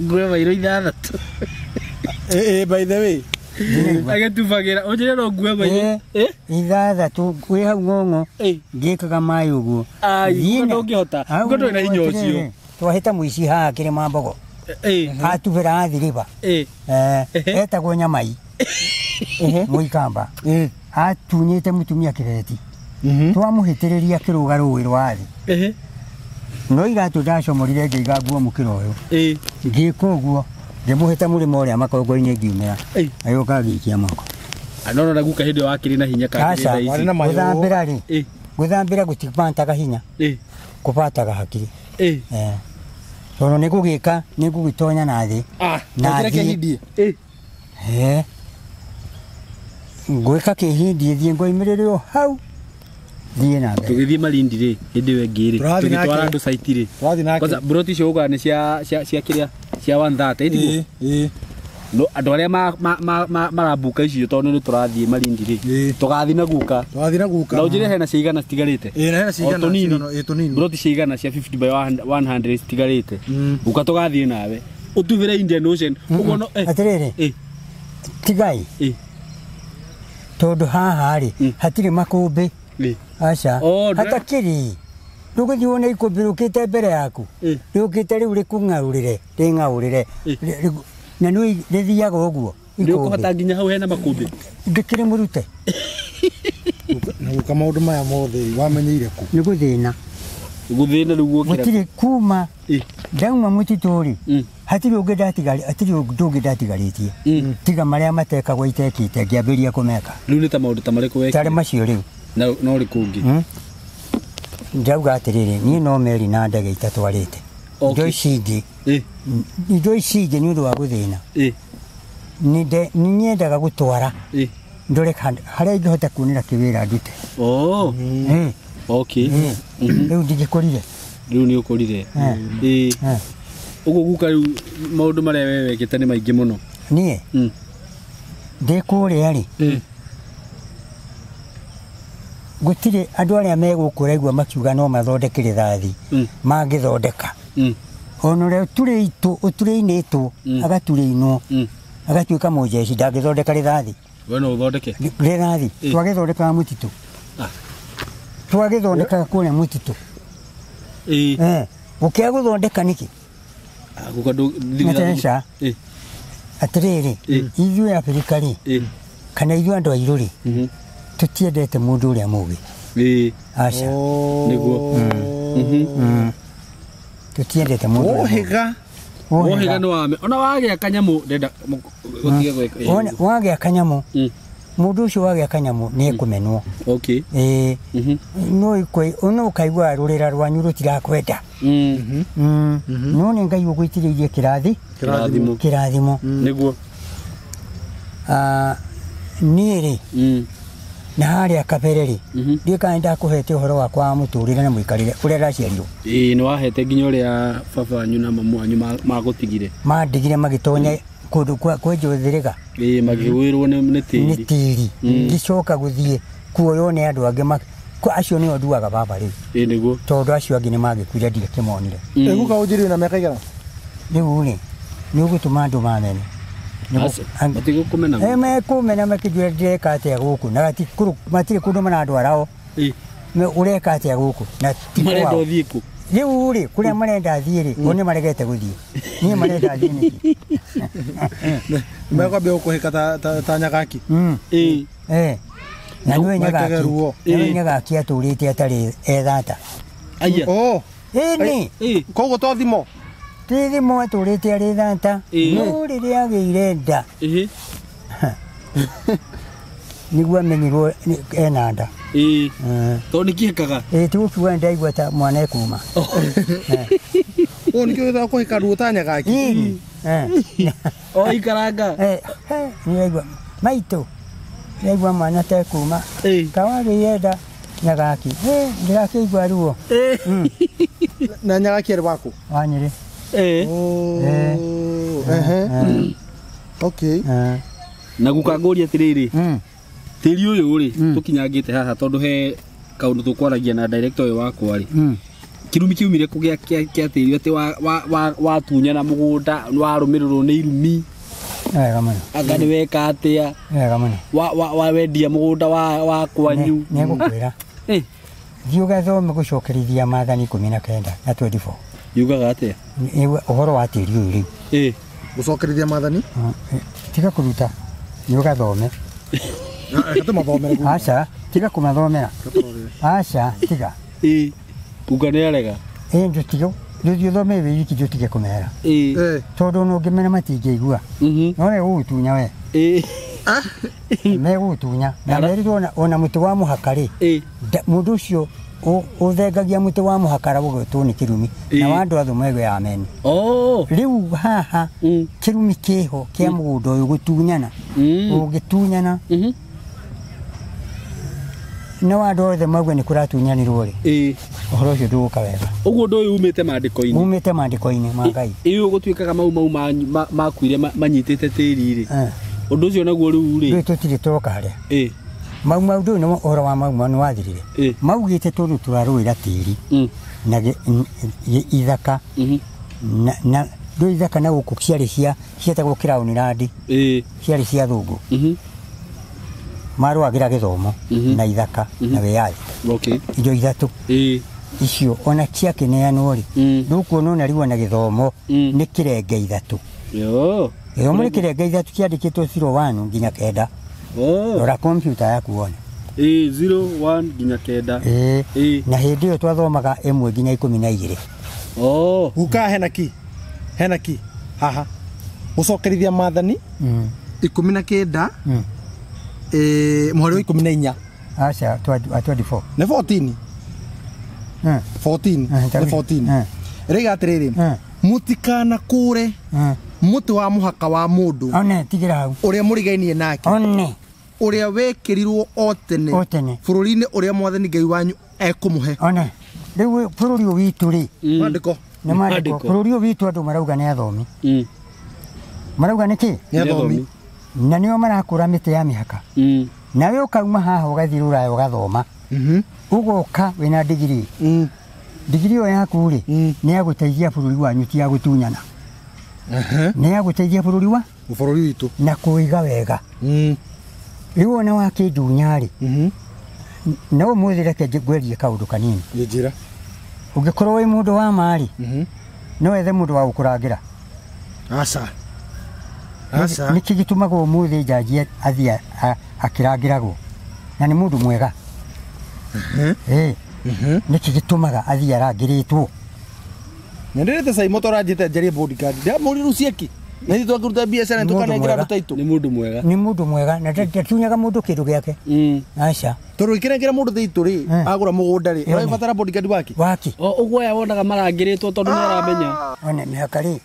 ngwe mairo ithathatũ By the way. Agetubagira ujire no ngwe mairo ithathatũ kwĩ hau ng'ong'o ngĩkaga maĩ ũguo ndũngĩhota ngo ndũrĩ na hinya ũcio twahĩta mũici haha kĩrĩma mbogo atubĩra athiriba etagwo Nyamai Mũikamba atunyĩte mũtumia kĩreti twamũhĩtĩrĩria kĩrũga rũĩ rwa thĩ no iratũ ndacomorire ngĩiga nguo mũkĩra ũyũ ngĩka ũguo ngĩmũhĩta mũrĩmo ũrĩa makongo-inĩ ngiumĩra agĩũka agĩikia moko anona guka hĩndĩ wakĩrĩ na hinya kangĩ gũthambĩra rĩ gũthambĩra gũtibantaga hinya kũbantaga hakiri tondũ nĩ gũgĩka nĩ gũgĩtonya na thĩ na thiĩ ngwĩka kĩhindie thiĩ ngoimĩrĩre o hau thiĩ na mbere tũgĩthiĩ Malindi rĩ hĩndĩ ĩyo ĩngĩ rĩ tũgĩtwara andũ site rĩ kwanza broti icio ũga nĩ cia kĩrĩa cia 130 ĩtiguo no andũ arĩa marambuka icio tondũ nĩ tũrathiĩ Malindi rĩ tũgathiĩ na guka na ũnjĩre hena ciigana citigarĩte hena ciigana tũnini broti ciigana cia 50 by 100 citigarĩte guka tũgathiĩ nawe ũtubĩre Indian Ocean ũguo no atĩrĩrĩ tigai tondũ haha rĩ hatirĩ makũmbĩ aca hatakĩrĩ ndũgĩthiĩ wone ikũmbĩ rũkĩte mbere yaku rĩũkĩte rĩu rĩkung'aũrĩre rĩng'aũrĩre na nĩ rĩthiaga ũguo ndĩũkũhota nginya hau hena makũmbĩ ngĩkĩrĩ mũrute na gũka maũndũ maya mothe wamenyeire kũ nĩ gũthĩna rĩu gũkĩra gũtirĩ kuma ndauma mũtitũ rĩ hatirĩ ũngĩ ndatigarĩtie tiga marĩa matekagwo itekĩte ngĩambĩria kũmeka rĩu nĩ ta maũndũ ta marĩkũ wekire tarĩ macio rĩu no rĩ kũngĩ ndauga atĩrĩrĩ niĩ no meri na ndege itatwarĩte indo ici ingĩ nĩ ũndũ wa gũthĩna nĩ nyendaga gũtwara ndore harĩa ingĩhota kuonera kĩwĩra ndute rĩu ndingĩkũrire rĩu nĩ ũkũrire ũguo guka rĩu maũndũ marĩa we wekĩte nĩ maingĩ mũno niĩ ndĩ kũrĩa rĩ gũtirĩ andũ arĩa megũkũraigua makiuga no mathondeke rĩthathi mangĩthondeka ona ũrĩa ũturĩinĩtwo agaturĩinwo agatuĩka mũjeci ndangĩthondeka rĩthathi we no ũthondeke rĩthathi twagĩthondekaga mũtitũ twagĩthondekaga kũrĩa mũtitũ gũkĩaga gũthondeka nĩkĩ nateca atĩrĩrĩ ithuĩ Abirika rĩ kana ithuĩ andũ airũ rĩ tũtiendete mũndũ ũrĩa mũgĩ aca nĩguo tũtiendete mũndũ wohĩga nĩ wame ona wagĩa kanyamũ ndenda gũtige gwĩka wagĩa kanyamũ mũndũ ũcio wagĩa kanyamũ nĩ ekũmenwo no ũkaigua rũrĩra rwanyu rũtirakwenda no nĩ Ngai ũgũitĩrĩirie kĩrathimo nĩguo niĩ rĩ na harĩa kabere rĩ ndiĩ kana ndakũhete ũhoro wakwa wa mũtũrĩre na mũikarĩre kũrĩa ndaciarirwo nĩ wahete nginya ũrĩa baba wanyu na mamu wanyu magũtigire mandigire magĩtonya kũndũ kwenjũthĩrĩga magĩgwĩrwo nĩ nĩ tĩri ngĩcoka gũthiĩ kuoywo nĩ andũ angĩ acio nĩo nduaga baba rĩu nĩguo tondũ acio angĩ nĩ magĩkuire ndikĩmonire rĩu kaũnjĩrĩo na mĩaka igana rĩu rĩ nĩ ũgũtũma andũ mamene matigũkũmena mekũmena makĩnjũra ndĩreka atĩa gũkũ na matirĩ kũndũ maratwarao ũreka atĩa gũkũ na marenda ũthiĩ kũ rĩu rĩ kũrĩa marenda thiĩ rĩ o nĩ maregete gũthiĩ niĩ marenda thiĩ nĩkĩ mekwambia gũkũhĩka ta nyagaki na nĩwe nyagaki atũrĩte atarĩ ethata ĩnĩ koguo to thimo ti thimo atũrĩte arĩ thata no rĩrĩa agĩire nda nĩguo amenyirwo ena nda tondũ nĩkĩhĩkaga tigũkiuga ndaigua ta mwana ekuma nĩkĩo gĩthaga kũhĩka ruo ta nyagaki o ikaranga nĩraigua maitũ nĩraigua mwana tekuma kawagĩire nda nyagaki ndĩrakĩigua ruo na nyagaki arĩ waku wanyĩrĩ okay na gũkangũria atĩrĩrĩ tĩri ũyũ rĩ tũkinyangĩte haha tondũ he kaũndũ tũkwaragia na director ũyũ wakwa rĩ kĩrumi kiumire kĩa tĩri atĩ watunyana mũgũnda warũmĩrĩrwo nĩ irumi wega mũno anga nĩ weka atĩa wega mũno wendia mũgũnda wa kwanyu nĩngũkwĩra thiĩ ũgathome gũcokerithia Maathani 19 na 24 yugaga atĩa ũhoro wa tĩri ũyũ rĩu gũcokerithia Maathani tiga kũruta nĩ ũgathome aca tiga kũmathomera aca tiga uga nĩ arega ndũtige ndũthiĩ ũthome wĩ wiki ndũtige kũmera tondũ no ũngĩmena matingĩigua no nĩ gũgũtunya we megũgũtunya na merirwo ona mũtĩ wa mũhaka rĩ mũndũ ũcio ũthengagia mũtĩ wa mũhaka gũgĩtwo nĩ kĩrumi na wa andũ athũ megwe ameni rĩu haha kĩrumi kĩho kĩa mũgũnda ũyũ gũtunyana ũngĩtunyana na wa andũ othe mauge nĩ kũratunyanĩrwo rĩ ũhoro ũcio ndũgũka wega ũguo ũndũ ũyũ umĩte mandĩko-inĩ ma Ngai ĩyũ gũtuĩkaga mau makuire manyitĩte tĩri rĩ ũndũ ũcio naguo rĩu rĩ tũtirĩ tũroka harĩa mau ndũyũ nĩ ũhoro wa mau nĩ wathirire maugĩte tondũ tũrarũĩra tĩri na ithaka na ndũ ithaka na gũkũ ciarĩ cietagwo Crownland ciarĩ cia thũngũ marũagĩra gĩthomo na ithaka na wĩyathi indo ithatũ icio ona ciakĩneanwo rĩ ndũkuona ona rĩu ona gĩthomo nĩ kĩrenge ithatũ gĩthomo nĩ kĩrenge ithatũ kĩandĩkĩtwo 01 nginya 9 rora kompyuta yaku wone 01 nginya 9 na hĩndĩ ĩyo twathomaga 1 nginya 12 guka hena ki haha gũcokerithia Maathani 19 mweri wa 14 aca 24 nĩ 14 nĩ 14 rĩga atĩrĩrĩ mũtikana kũre mũtĩ wa mũhaka wa mũndũ one tigira hau ũrĩa mũrigainie nake one ũrĩa wekĩrirwo o tene bũrũri-inĩ ũrĩa Mwathani Ngai wanyu ekũmũhe one rĩu bũrũri ũyũ witũ rĩ mandĩko nĩ mandĩko bũrũri ũyũ witũ andũ marauga nĩ athomi marauga nĩkĩ nĩ athomi na nĩo marakũra mĩtĩ ya mĩhaka nawe ũkauma haha ũgathiĩ Rũraya ũgathoma ũgoka wĩna ndigiri ndigiri ĩyo yaku rĩ nĩ yagũteithia bũrũri wanyu ti ya gũtunyana nĩ yagũteithia bũrũri witũ na kũiga wega rĩu ona wakĩndunya rĩ no ũmũthĩ reke ngwerie kaũndũ kanini njĩra ũngĩkorwo wĩ mũndũ wa marĩ no wethe mũndũ wa gũkũrangĩra aca nĩkĩ gĩtũmaga ũmũthĩ njanji athiĩ akĩrangĩragwo na nĩ mũndũ mwega nĩkĩ gĩtũmaga athiĩ arangĩrĩtwo nĩndĩrĩte cai moto ranjĩte njarie bodyguard ndamũriru cieki na ithuĩ twakĩruta biacara nĩtũkanengera andũ taitũ nĩ mũndũ mwega na ndatunyaga mũndũ kĩndũ gĩake aca tondũ ikĩnengera mũndũ taitũ rĩ agũra mũgũnda rĩ ũrabatara bodyguard waki ũguo aya wonaga marangĩrĩtwo tondũ nĩ aramenya one mĩhaka rĩ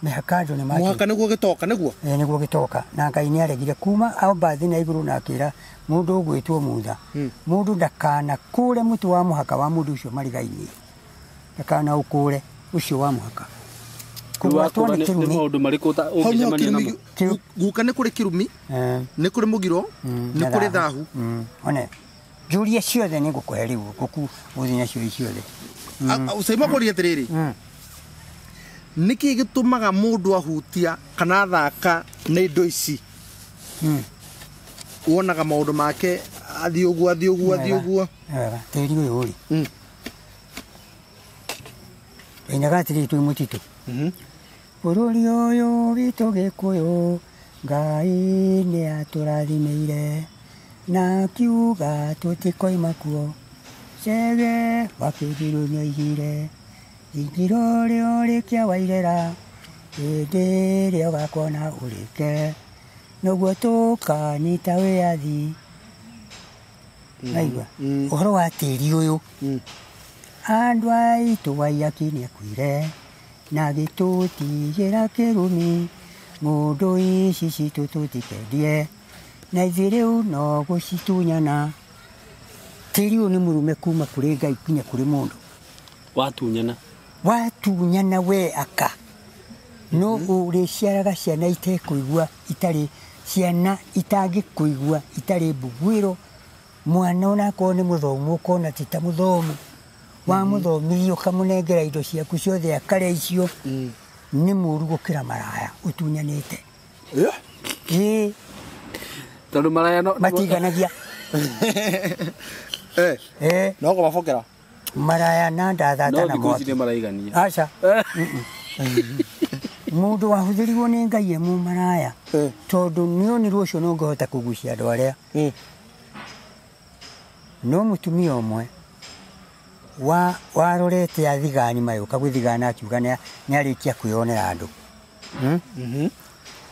mĩhaka andũ nĩ Mũhaka nĩguo gĩtoka nĩguo. nĩguo gĩtoka na Ngai nĩ aregire kuma au mbathi na igũrũ na akĩra mũndũ ũgwĩtwo Mutha mũndũ ndakana kũre mũtĩ wa mũhaka wa mũndũ ũcio marigai-inĩ ndakana ũkũre ũcio wa mũhaka kũgwatwo nĩ kĩrumi maũndũ marĩkũ ũngĩcemania namo guka nĩ kũrĩ kĩrumi nĩ kũrĩ mũgiro nĩ kũrĩ thahu one njũria ciothe nĩ ngũkũhe rĩu gũthiĩ nacio ciothe Usaima kũria atĩrĩrĩ nĩkĩ gĩtũmaga mũndũ ahutia kana thaka na indo ici wonaga maũndũ make athiĩ ũguo wega tĩri ũyũ rĩ Wainaga atĩrĩrĩ twĩ mũtitũ bũrũri ũyũ witũ Gĩkũyũ Ngai nĩ atũrathimĩire na akiuga tũtikoima kuo Chege wakigiru nyoigire igiro rĩo rĩkĩa wairera hĩndĩ ĩrĩa ũgakona ũrĩke nĩguo tũkanyita wĩyathi aigua ũhoro wa tĩri ũyũ andũ aitũ Waiyaki nĩakuire na gĩtũtigĩra kĩrumi mũndũ ici citũ tũtikendie na ithuĩ rĩu no gũcitunyana tĩri ũyũ nĩ mũrume kuma kũrĩ Ngai kinya kũrĩ mũndũ watunyana we aka no ũrĩciaraga ciana itekũigua itarĩ ciana itangĩkũigua itarĩ mbugwĩro mwana onakorwo nĩ mũthomu ũkona ti ta mũthomu wamũthomithia ũkamũnengera indo ciaku ciothe akarĩa icio nĩ mũru gũkĩra maraya ũtunyanĩte tondũ maraya matiganagia no kũmabokera maraya na ndathata na mwaki aca mũndũ wahũthĩrirwo nĩ Ngai mu maraya tondũ nĩonirwo ũcio no ngĩhota kũgucia andũ arĩa no mũtumia ũmwe warorete athigani mayũka gwĩthigana akiuga nĩarĩkia kwĩyonera andũ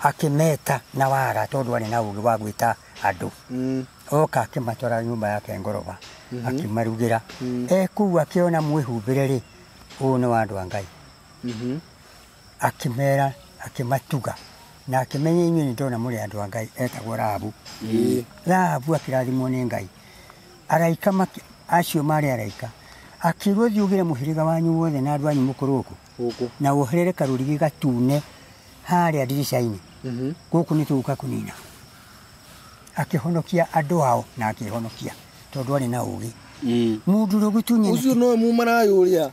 akĩmeta na wara tondũ arĩ na ũgĩ wa gwĩta andũ oka akĩmatwara nyũmba yake ngoroba akimarugĩra kũu akĩona mwĩhumbĩre rĩ ũũ nĩ wa andũ a Ngai akĩmera akĩmatuga na akĩmenya inyuĩ nĩndona mũrĩ andũ a Ngai etagwo Rahabu Rahabu akĩrathimwo nĩ Ngai araika acio marĩ araika akĩrwo thiĩ ũgĩre mũhĩrĩga wanyu wothe na andũ anyu mũkũrũku na woherere karũrigi gatune harĩa ndirica-inĩ gũkũ nĩ tũgũka kũnina akĩhonokia andũ ao na akĩhonokia tondũ arĩ na ũgĩ mũndũ ũrĩa gũtunyana ũcio no mumaraya ũrĩa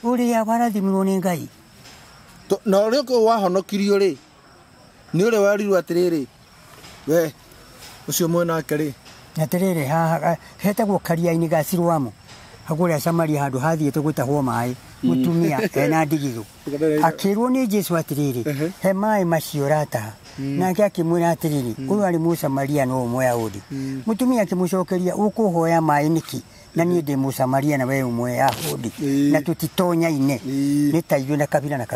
ũrĩa warathimirwo nĩ Ngai na ũrĩa ũkĩ wahonokirio rĩ nĩ ũrĩa warirwo atĩrĩrĩ we ũcio mwenake rĩ atĩrĩrĩ haha hetagwo karia-inĩ ga Siloamu hagũrĩa Samaria handũ hathiĩte gũtahwo maĩ mũtumia ena ndigithũ akĩrwo nĩ Jesũ atĩrĩrĩ he maĩ macio rataha nake akĩmwĩra atĩrĩrĩ ũyũ arĩ Mũsamaria no ũmwe Ayahudi mũtumia akĩmũcokeria ũkũhoya maĩ nĩkĩ na niĩ ndĩ Mũsamaria na we ũmwe Ayahudi na tũtitonyaine nĩ ta ithuĩ na kabira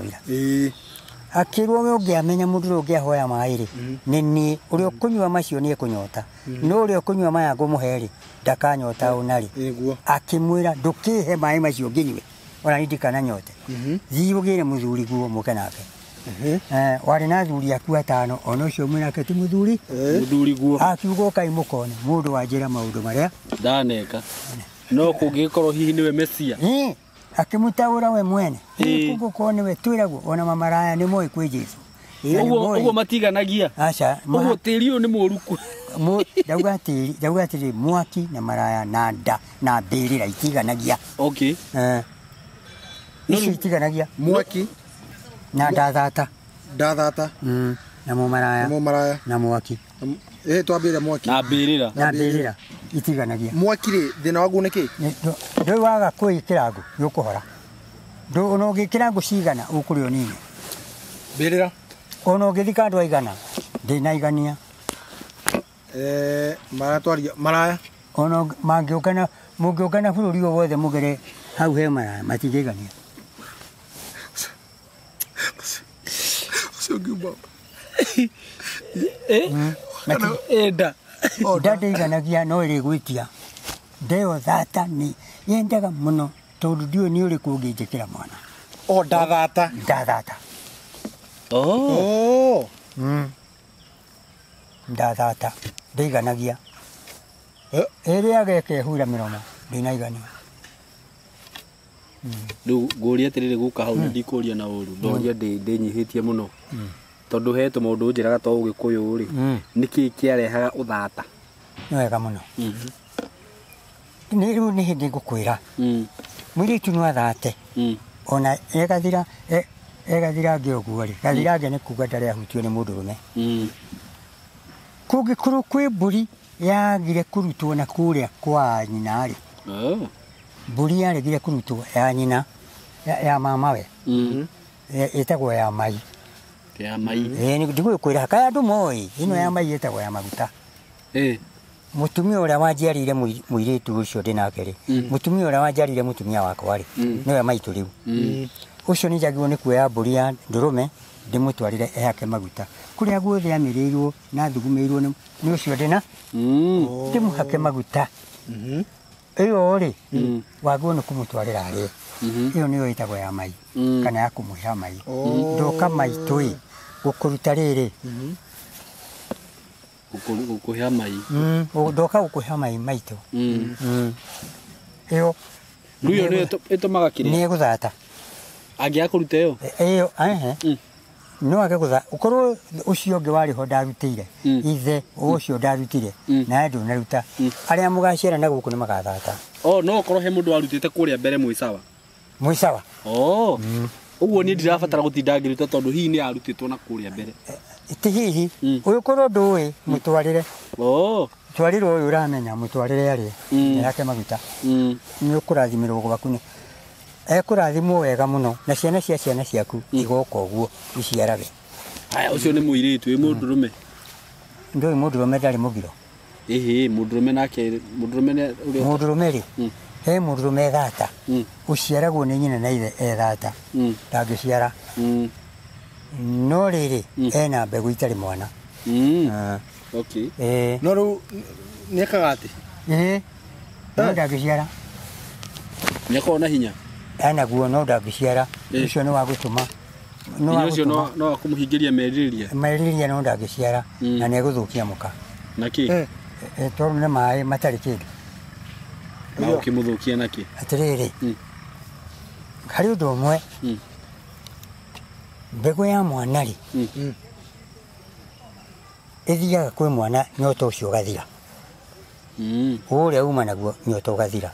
akĩrwo we ũngĩamenya mũndũ ũrĩa ũngĩahoya maĩ rĩ nĩ niĩ ũrĩa ũkũnyua macio nĩ ekũnyota no ũrĩa ũkũnyua maya ngũmũhe rĩ ndakanyota ũna rĩ akĩmwĩra ndũkĩhe maĩ macio ngĩnyue ona niĩ ndikananyote thiĩ ũgĩre mũthuri guo mũke nake warĩ na athuri aku atano ona ũcio ũmwe nake ti mũthuri guo akiuga ũkai mũkone mũndũ wanjĩra maũndũ marĩa ndaneka no kũngĩkorwo hihi nĩwe Mesia akĩmũtaũra we mwene kũngĩkorwo nĩwe twĩragwo ona mamaraya nĩ moĩ kwĩ Jesũ ũguo matiganagia aca ũguo tĩri ũyũ nĩ mũru ndauga atĩrĩ mwaki na maraya na nda na mbĩrĩra itiganagia icio itiganagia mwaki na ndathata na mũmaraya na mwaki twambĩrĩra mwaki na mbĩrĩra itiganagia mwaki rĩ thĩna waguo nĩ kĩ ndũĩ waga kwĩkĩra ngũ nĩũkũhora ona ũngĩkĩra ngũ cigana ũkũrĩo nini mbĩrĩra ona ũngĩthika andũ aigana ndĩnaigania maratwaria maraya ona mũngĩũkana bũrũri o wothe mũgere hau he maraya matingĩigania nda ndĩiganagia no ĩrĩgwĩtia ndeo thata nĩ yendaga mũno tondũ ndiũĩ nĩ ũrĩkũ ũngĩnjĩkĩra mwana ndathata Oh. Oh. Ndathata ndeiganagia Eh. ĩrĩa ageke hura mĩromo ndinaigania Rĩu ngũria atĩrĩrĩ gũka hau ndikũria na ũru ndoria ndĩnyihĩtie mũno tondũ he tũmaũndũ njĩraga twa Ũgĩkũyũ rĩ nĩkĩ kĩarehaga ũthata nĩ wega mũno rĩu nĩ hĩndĩ ngũkwĩra mũirĩtu no athate ona egathira ngĩ ũguo rĩ gathira ngĩ nĩ kuga ndarĩ ahutio nĩ mũndũrũme kũngĩkorwo kwĩ mbũri yagire kũrutwo na kũrĩa kwa nyina rĩ mbũri yaregire kũrutwo ya nyina ya mamawe ĩtagwo ya mai ndigũkwĩra kaya andũ moĩ ĩno ya mai ĩtagwo ya maguta mũtumia ũrĩa wanjiarĩire mũirĩtu ũcio ndĩ nake rĩ mũtumia ũrĩa wanjiarĩire mũtumia wakwa rĩ nĩwe maitũ rĩu ũcio nĩ njagĩrĩirwo nĩ kuoya mbũri ya ndũrũme ndĩmũtwarĩre ehake maguta kũrĩa guothe amĩrĩirwo na thugumĩirwo nĩ ũcio ndĩna ndĩmũhake maguta ĩyo rĩ wagĩrĩirwo nĩ kũmũtwarĩra arĩe ĩyo nĩyo ĩtagwo ya mai kana ya kũmũhe mai ndoka maitũ ĩ gũkũruta rĩrĩ gũkũhe mai ndoka gũkũhe mai maitũ ĩyo rĩu ĩyo nĩyo ĩtũmaga kĩrĩa nĩ gũthata angĩaga kũruta ĩyo no age gũtha ũkorwo ũcio ũngĩ warĩ ho ndarutĩire ithe ũcio ndarutire nawe ndũnaruta arĩa mũgaciarana gũkũ nĩ magathata no ũkorwo he mũndũ warutĩte kũrĩa mbere mwĩsawa ũguo niĩ ndirabatara gũtinda ngĩruta tondũ hihi nĩ arutĩtwo na kũrĩa mbere ti hihi ũgĩkorwo ndũĩ mũtwarĩre twarĩrwo ũyũ ũramenya mũtwarĩre arĩe nĩyake maguta nĩ ũkũrathimĩrwo gwaku ekũrathimwo wega mũno na ciana cia ciana ciaku igoka ũguo iciarage ũcio nĩ mũirĩtu wĩ mũndũrũme ndũĩ mũndũrũme ndarĩ mũgiro mũndũrũme nake mũndũrũme rĩ he mũndũrũme thata ũciaragwo nĩ nyina na ithe thata ndangĩciara no rĩrĩ ena mbegũ itarĩ mwana no rĩu nĩekaga atĩ no ndangĩciara nĩakorwo na hinya enaguo no ndangĩciara ũcio nĩ wa gũtũma ũcio no akũmũhingĩria merirĩria no ndangĩciara na nĩ egũthũkia mũka nakĩ tondũ nĩ maĩ matarĩ kĩndũ ũkĩmũthũkia nakĩ atĩrĩrĩ harĩ ũndũ ũmwe mbegũ ya mwana rĩ ĩthiaga kwĩ mwana nyota ũcio ũgathira ũrĩa uma naguo nyota ũgathira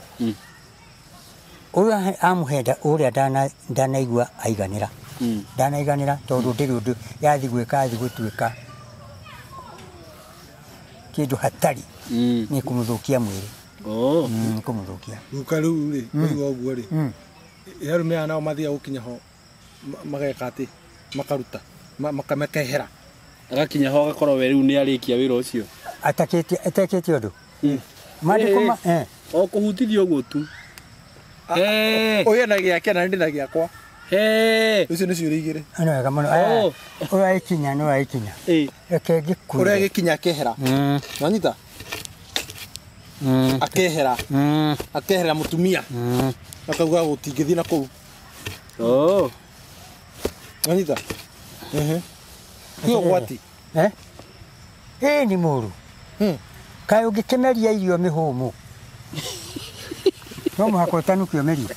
ũrĩa amũhenda ũrĩa ndanaigua aiganĩra tondũ ndĩrĩ ũndũ yathi gwĩka gũtuĩka kĩndũ hatarĩ nĩ kũmũthũkia mwĩrĩ nĩ kũmũthũkia guka rĩu rĩ ũiguo ũguo rĩ arũme aya nao mathiaga gũkinya ho mageka atĩ makaruta makamekehera agakinya ho agakorwo we rĩu nĩ arĩkia wĩra ũcio atekĩtie ũndũ o kũhutithia ũguo tu ũyũ ena gĩake na ndĩ na gĩakwa ũcio nĩ ciũria igĩrĩ nĩ wega mũno ũraikinya nĩ waikinya reke ngĩkũre ũrĩa gĩkinya akehera wanyita akehera mũtumia akauga gũtingĩthiĩ na kũu wanyita kĩo gwati nĩ mũru kaĩ ũngĩkemeria irio mĩhũmũ no mũhaka ũtanukio merio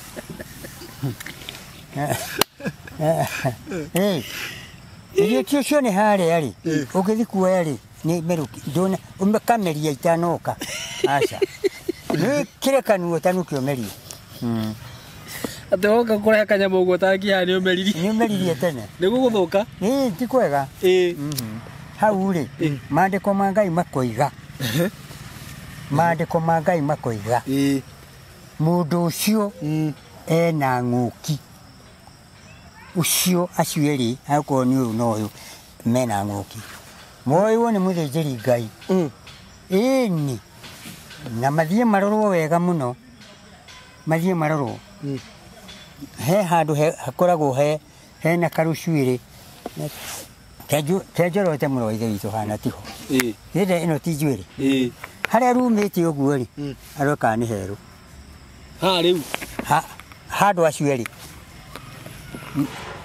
irio ti ũcio nĩ harĩa rĩ ũngĩthi kuoya rĩ nĩ merũki ũkameria itanoka aca nĩ kĩrekanu ũtanukio merio atĩ woka kũrehe kanyamũ ũguo ũtangĩhaha nĩ ũmeririe tene nĩ gũgũthũka ti kwega hau rĩ maandĩko ma Ngai makoiga mũndũ ũcio ena ng'ũki ũcio acio erĩ akorwo nĩ ũyũ na ũyũ mena ng'ũki moĩrwo nĩ mũthĩnjĩri Ngai ĩni na mathiĩ marorwo wega mũno mathiĩ marorwo he handũ hakoragwo hena karũcuĩrĩ kenjorote mũno wa ithe witũ hana tiho hĩndĩ ĩno ti njuĩrĩ harĩa rumĩte ũguo rĩ aroka nĩ herũ rĩu handũ acio erĩ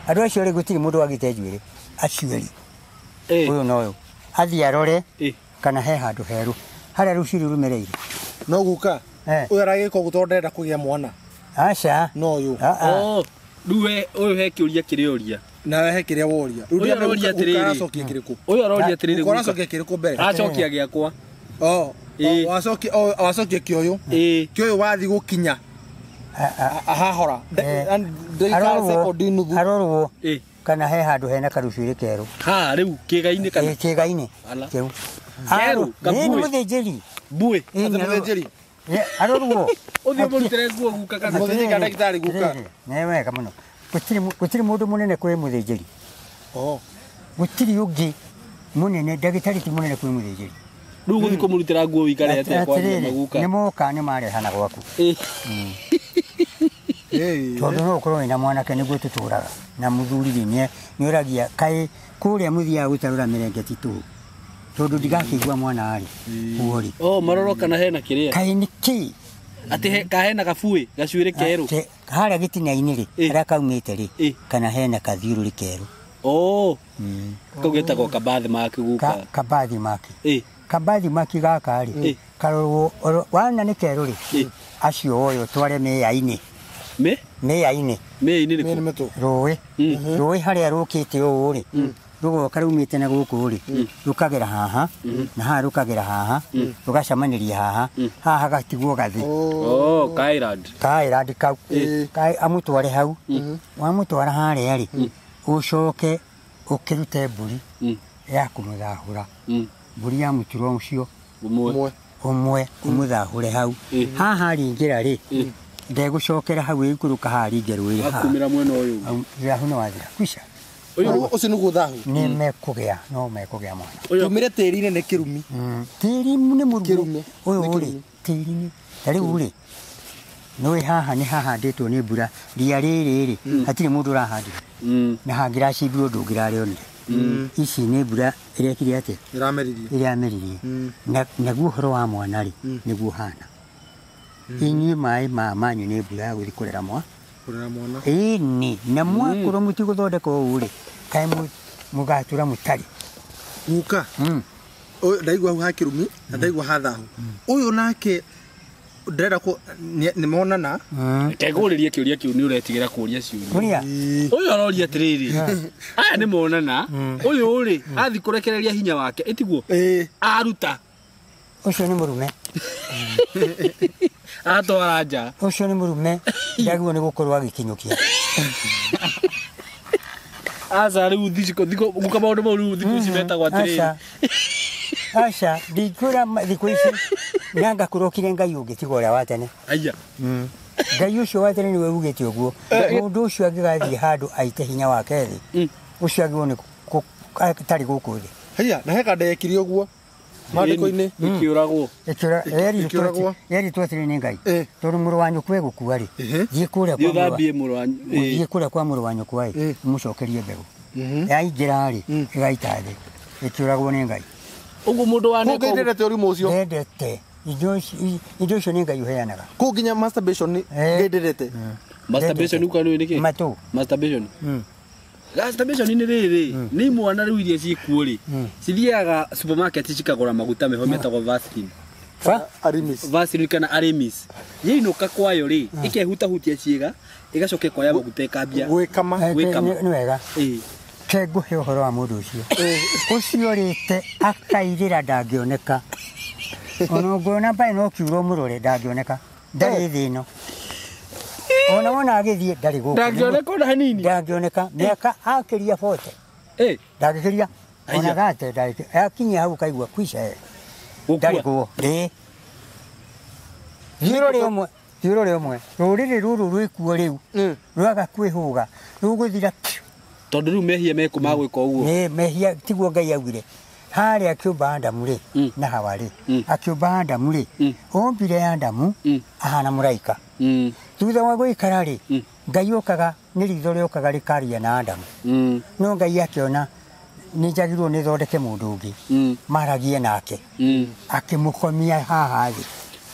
andũ acio rĩ gũtirĩ mũndũ wagĩte njuĩrĩ aciari Eh. uyu no uyu athi arore Eh. kana he handu heru haria ruciri rumereire no guka uyu aragika uguo tondu ndenda kugia mwana aca no uyu Oh, ruwe uyu he kiuria kirioria. nawe he kiria woria Uyu aroria atiriri. aracokia kiriku Uyu aroria atiriri guka. aracokia kiriku mbere Acokia giakwa. Oh, wacokia kioyo kioyo wathi gukinya ahahora arorwo Eh. kana he handu hena karuciri keru Ha, riu kigaini kana. kigai-ini Ala. kiu Keru, nĩ kabui. mũthĩnjĩri Bue. muthĩnjĩri arorwo Uthio mũrutire nguo guka kana. Mũthĩnjĩri kana ndagĩtarĩ guka nĩ wega mũno gũtirĩ mũndũ mũnene kwĩ mũthĩnjĩri gũtirĩ ũngĩ mũnene ndagĩtarĩ ti mũnene kwĩ mũthĩnjĩri Riu guthi kumurutira nguo wikare atia kwa maguka. nĩ moka nĩ marehana gwaku Eh. tondũ no ũkorwo wĩna mwanake nĩguo tũtũraga na mũthuri nĩ ũragia kaĩ kũrĩa mũthiaga gũtarũra mĩrengeti tũ tondũ ndigakĩigua mwana arĩ kuo-rĩ Oh, maroro kana hena kiria. kaĩ nĩ kĩ Ati ka hena gabui, gacuire keru. harĩa gĩtina-inĩ-rĩ Eh. harĩa kaumĩte-rĩ Eh. kana hena kathiũrũrĩ keru Oh. Kau getagwo kabathi maki guka. kabathi maki Eh. kabathi maki gaka-rĩ karorwo wana nĩ kerũ-rĩ acio oyo tware mĩya-inĩ Me? mĩya-inĩ Me ini ni ku. rũĩ rũĩ harĩa rũkĩte ũũ-rĩ rũgoka rumĩte na gũkũ-rĩ rũkagera haha na haha rũkagera haha rũgacamanĩria haha haha hagatigwo gathi Oh, Kairad. kaĩrandi kau amũtware hau wamũtwara harĩa-rĩ ũcoke ũkĩrute mbũri ya kũmũthahũra mbũri ya mũturo ũcio Umwe. ũmwe ũmũthahũre hau haha ringĩra-rĩ ndegũcokera hau ĩikũrũka haha ringĩ rũĩ haha Akumira mwena uyu. rahu no wathira kwisha ucio niguo thahu nĩ mekũgĩa no mekũgĩa mwana tumire tĩri-inĩ nĩ kĩrumi tĩri nĩ mũrume Kĩrume. ũyũ-rĩ tĩri-inĩ ta rĩu-rĩ nĩwĩ haha nĩ hahandĩtwo nĩ mbura ria rĩrĩ-rĩ hatirĩ mũndũ ũrahandire na hangĩracimbirwo ndũngĩrarĩonire ici nĩ mbura ĩrekire atĩa ĩrameririe naguo ũhoro wa mwana-rĩ nĩguo hana inyuĩ maĩ manyu nĩ mbura ya gũthiĩ kũrera mwana ĩni na mwakũrwo mũtigũthondeka ũũ-rĩ kaĩ mũgatura mũtarĩ guka ndaigua hau ha kĩrumi na ndaigua ha thahu ũyũ nake ndĩrenda nĩ monana Tegũrĩria kiuria kiu ni uretigĩra kũria ciuria. kũrĩa Uyu aroria atiriri. Aya ni monana. Uyu ri athi kurekereria hinya wake. Itiguo. Aruta. ũcio nĩ mũrume Atwara nja. ũcio nĩ mũrume ndagwo nĩ gũkorwo agĩkinyũkia Aca riu thiko guka maundu mau riu thiko ici metagwo atiriri. aca ndingĩra thikũ ici na ngakũrũkire Ngai ũngĩ tiga ũrĩa wa tene Aya. Ngai ũcio wa tene nĩwe ugĩte ũguo mũndũ ũcio angĩgathiĩ handũ aite hinya wake thĩ ũcio agĩrwo nĩ atarĩ gũkũ thĩ haya na heka ndekire ũguo mandĩko-inĩ Ikiuragwo. eritwo atĩrĩ nĩ Ngai tondũ mũrũ wa nyũkwa egũkua-rĩ thiĩ Thambie mũrwa. kũrĩa kwa mũrũ wa nyũkwa-ĩ mũcokerie mbegũ yaingĩra-rĩ ĩgaita thĩ ĩkĩũragwo nĩ Ngai Uguo mundu wa neko. ndendete ũrimũ ũcio ndendete indo icio nĩ Ngai ũheanaga kũu nginya masturbation ndendete Masturbation uko ni niki? matũ Masturbation. Masturbation ni riri. Ni mwana riu iria ciĩkuo ri. Cithiaga supermarket cikagũra maguta meho metagwo Vaseline. Arimis Vaseline kana Arimis. Yainuka kwayo ri ikehuta-hutia ciĩga igacoka ĩkoya maguta ĩkambia gwĩkama nĩ wega ke ngũhe ũhoro wa mũndũ ũcio ũcio rĩte akairĩra ndangĩoneka ona ũngĩona mbaĩ no kiuro mũrore ndangĩoneka ndarĩ thĩ ĩno ona wona agĩthiĩ ndarĩ gũkũ ndangĩoneka ona hanini ndangĩoneka mĩaka akĩria 40 ndangĩkĩria ona gate akinyia hau kaigua kwisha ndarĩ guo thiũrũ rĩmwe rũrĩrĩ rũrũ rwĩkuo rĩu rwaga kwĩhũga rũgũthira tondũ rĩu mehia mekuma gwĩka ũguo mehia tiguo Ngai augire harĩa akĩũmba Adamu-rĩ na Hawa-rĩ akĩũmba Adamu-rĩ ombire Adamu ahana mũraika thutha wa gũikara-rĩ Ngai okaga nĩ ritho rĩokaga rĩkaria na Adamu no Ngai akĩona nĩ njagĩrĩirwo nĩ thondeke mũndũ ũngĩ maragie nake akĩmũkomia haha thĩ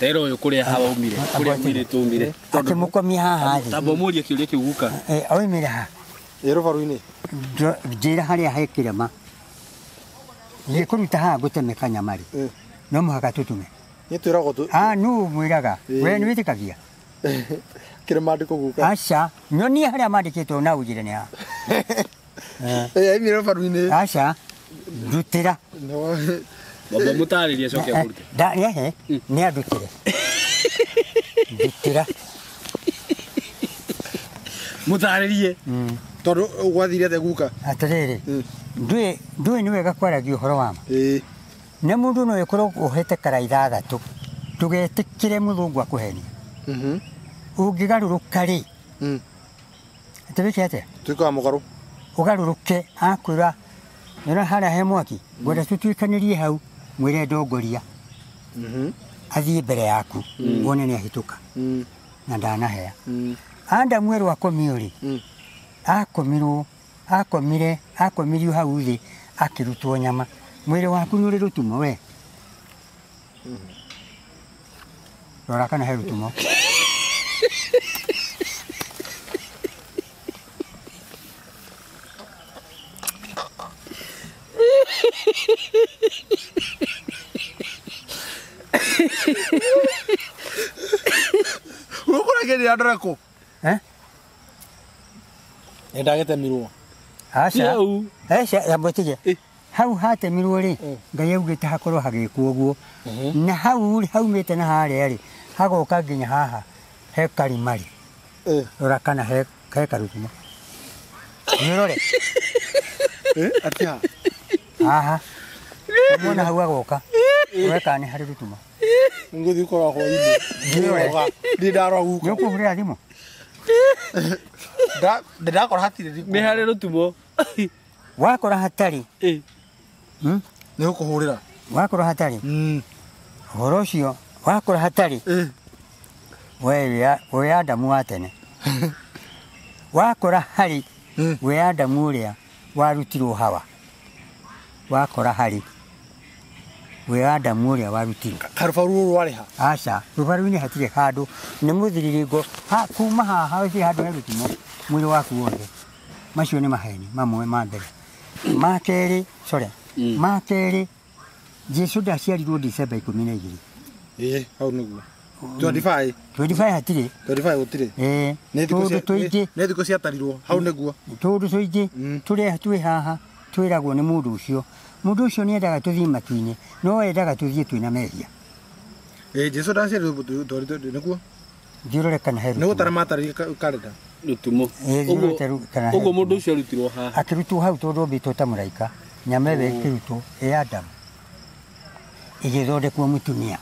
tera ũyũ kũrĩa Hawa umire kũrĩa umire tumire akĩmũkomia haha thĩ tamba mũria kĩũria kĩu guka oimire ha Rũbaru-inĩ. Njĩra harĩa he kĩrema. Gĩkũruta haha gũteme kanyama rĩ. No mũhaka tũtume. Nĩ twĩragwo tu. Nũ mwĩraga. We nĩ wĩtĩkagia. Kĩrema andĩkwo guka. Aca, nyonia harĩa mandĩkĩtwo na ũnjĩre nĩ ha. Aimire rũbaru-inĩ. Aca, ndutĩra. Baba mũtarĩrie coke akũrute. Nĩahe, nĩ andutĩre. Ndutĩra. Mũtarĩrie. Tondũ gwathire atĩa guka. Atĩrĩrĩ, ndũĩ nĩ wega kwaragia ũhoro wa ma. Nĩ mũndũ no ĩkorwo ũhete karaitha 3 ndũgetĩkĩre mũthũngũ akũhenia. Ũngĩgarũrũka rĩ, atĩwĩke atĩa? Tuĩka wa mũgarũ. Ũgarũrũke akwĩra nĩona harĩa he mwaki ngwenda tũtuĩkanĩrie hau mwĩre ndongoria athiĩ mbere yaku wone nĩ ahĩtũka na ndanahea. Adamu erwo akomio rĩ, akomirio hau thĩ akĩrutwo nyama. Mwĩrĩ waku nĩ ũrĩ rũtumo we. Rora kana he rũtumo. Ũkũra kĩrĩa ndorako. Nĩndagĩtemirwo. Aca, yambotige. Hau hatemirwo rĩ, Ngai augĩte hakorwo hagĩkwo ũguo. Na hau rĩ, haumĩte na harĩa rĩ, hagoka nginya haha he karima rĩ. Rora kana he karũtumo. Nĩrore. Atĩa. Haha. Mwana hau agoka. Weka nĩ harĩ rũtumo. Ngũthiĩ kora hwaĩ-inĩ. Ndarora guka. Nĩ ũkũhũrĩra thimũ. Ndakora hatirĩ. Nĩ harĩ rũtumo. Wakora hatarĩ. Nĩ ũkũhũrĩra. Wakora hatarĩ. Ũhoro ũcio wakora hatarĩ. We Adamu wa tene. Wakora harĩ. We Adamu ũrĩa warutirwo Hawa. Wakora harĩ. We Adamu ũrĩa warutirwo. Karũbaru rũrũ warĩ ha? Aca, rũbaru-inĩ hatirĩ handũ. Nĩ mũthiriringo. Kuma haha hatirĩ handũ he rũtumo. Mwĩrĩ waku wothe. Macio nĩ maheni mamwe ma mbere. Ma kerĩ, ma kerĩ, Jesu ndaciarirwo December 12. Hau nĩguo. 25. 25 hatirĩ. 25 gũtirĩ. Tũndũ tũingĩ. Nĩ thikũ ciatarirwo. Hau nĩguo. Tũndũ tũingĩ tũrĩa twĩ haha twĩragwo nĩ mũndũ ũcio. Mũndũ ũcio nĩ endaga tũthiĩ matu-inĩ, no endaga tũthiĩ twĩna mehia. Jesu ndaciarirwo nĩguo. Thiũrũre kana he rũtumo. Nĩ gũtara matarĩ karenda. Rũtumo. Ũguo mũndũ ũcio arutirwo haha. Akĩrutwo hau tondũ ombĩtwo ta mũraika. Nyama ĩyo ĩkĩrutwo ĩ Adamu. Ĩgĩthondekwo mũtumia.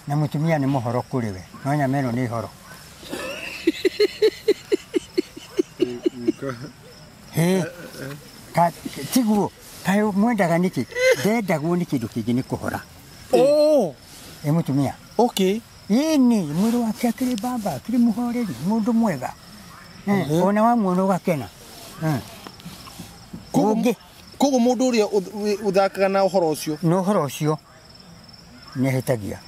Na mũtumia nĩ mũhoro kũrĩ we. No nyama ĩno nĩ horo. Tiguo. Kaĩ mwendaga nĩkĩ? Ndendagwo nĩ kĩndũ kĩngĩ nĩ kũhora. Ĩ mũtumia. Okay. Ini mwĩrĩ wake akĩrĩ baba, akĩrĩ mũhoreri, mũndũ mwega. Ona wamuona ũgakena. Koguo mũndũ ũrĩa ũthakaga na ũhoro ũcio. Na ũhoro ũcio nĩ ahĩtagia.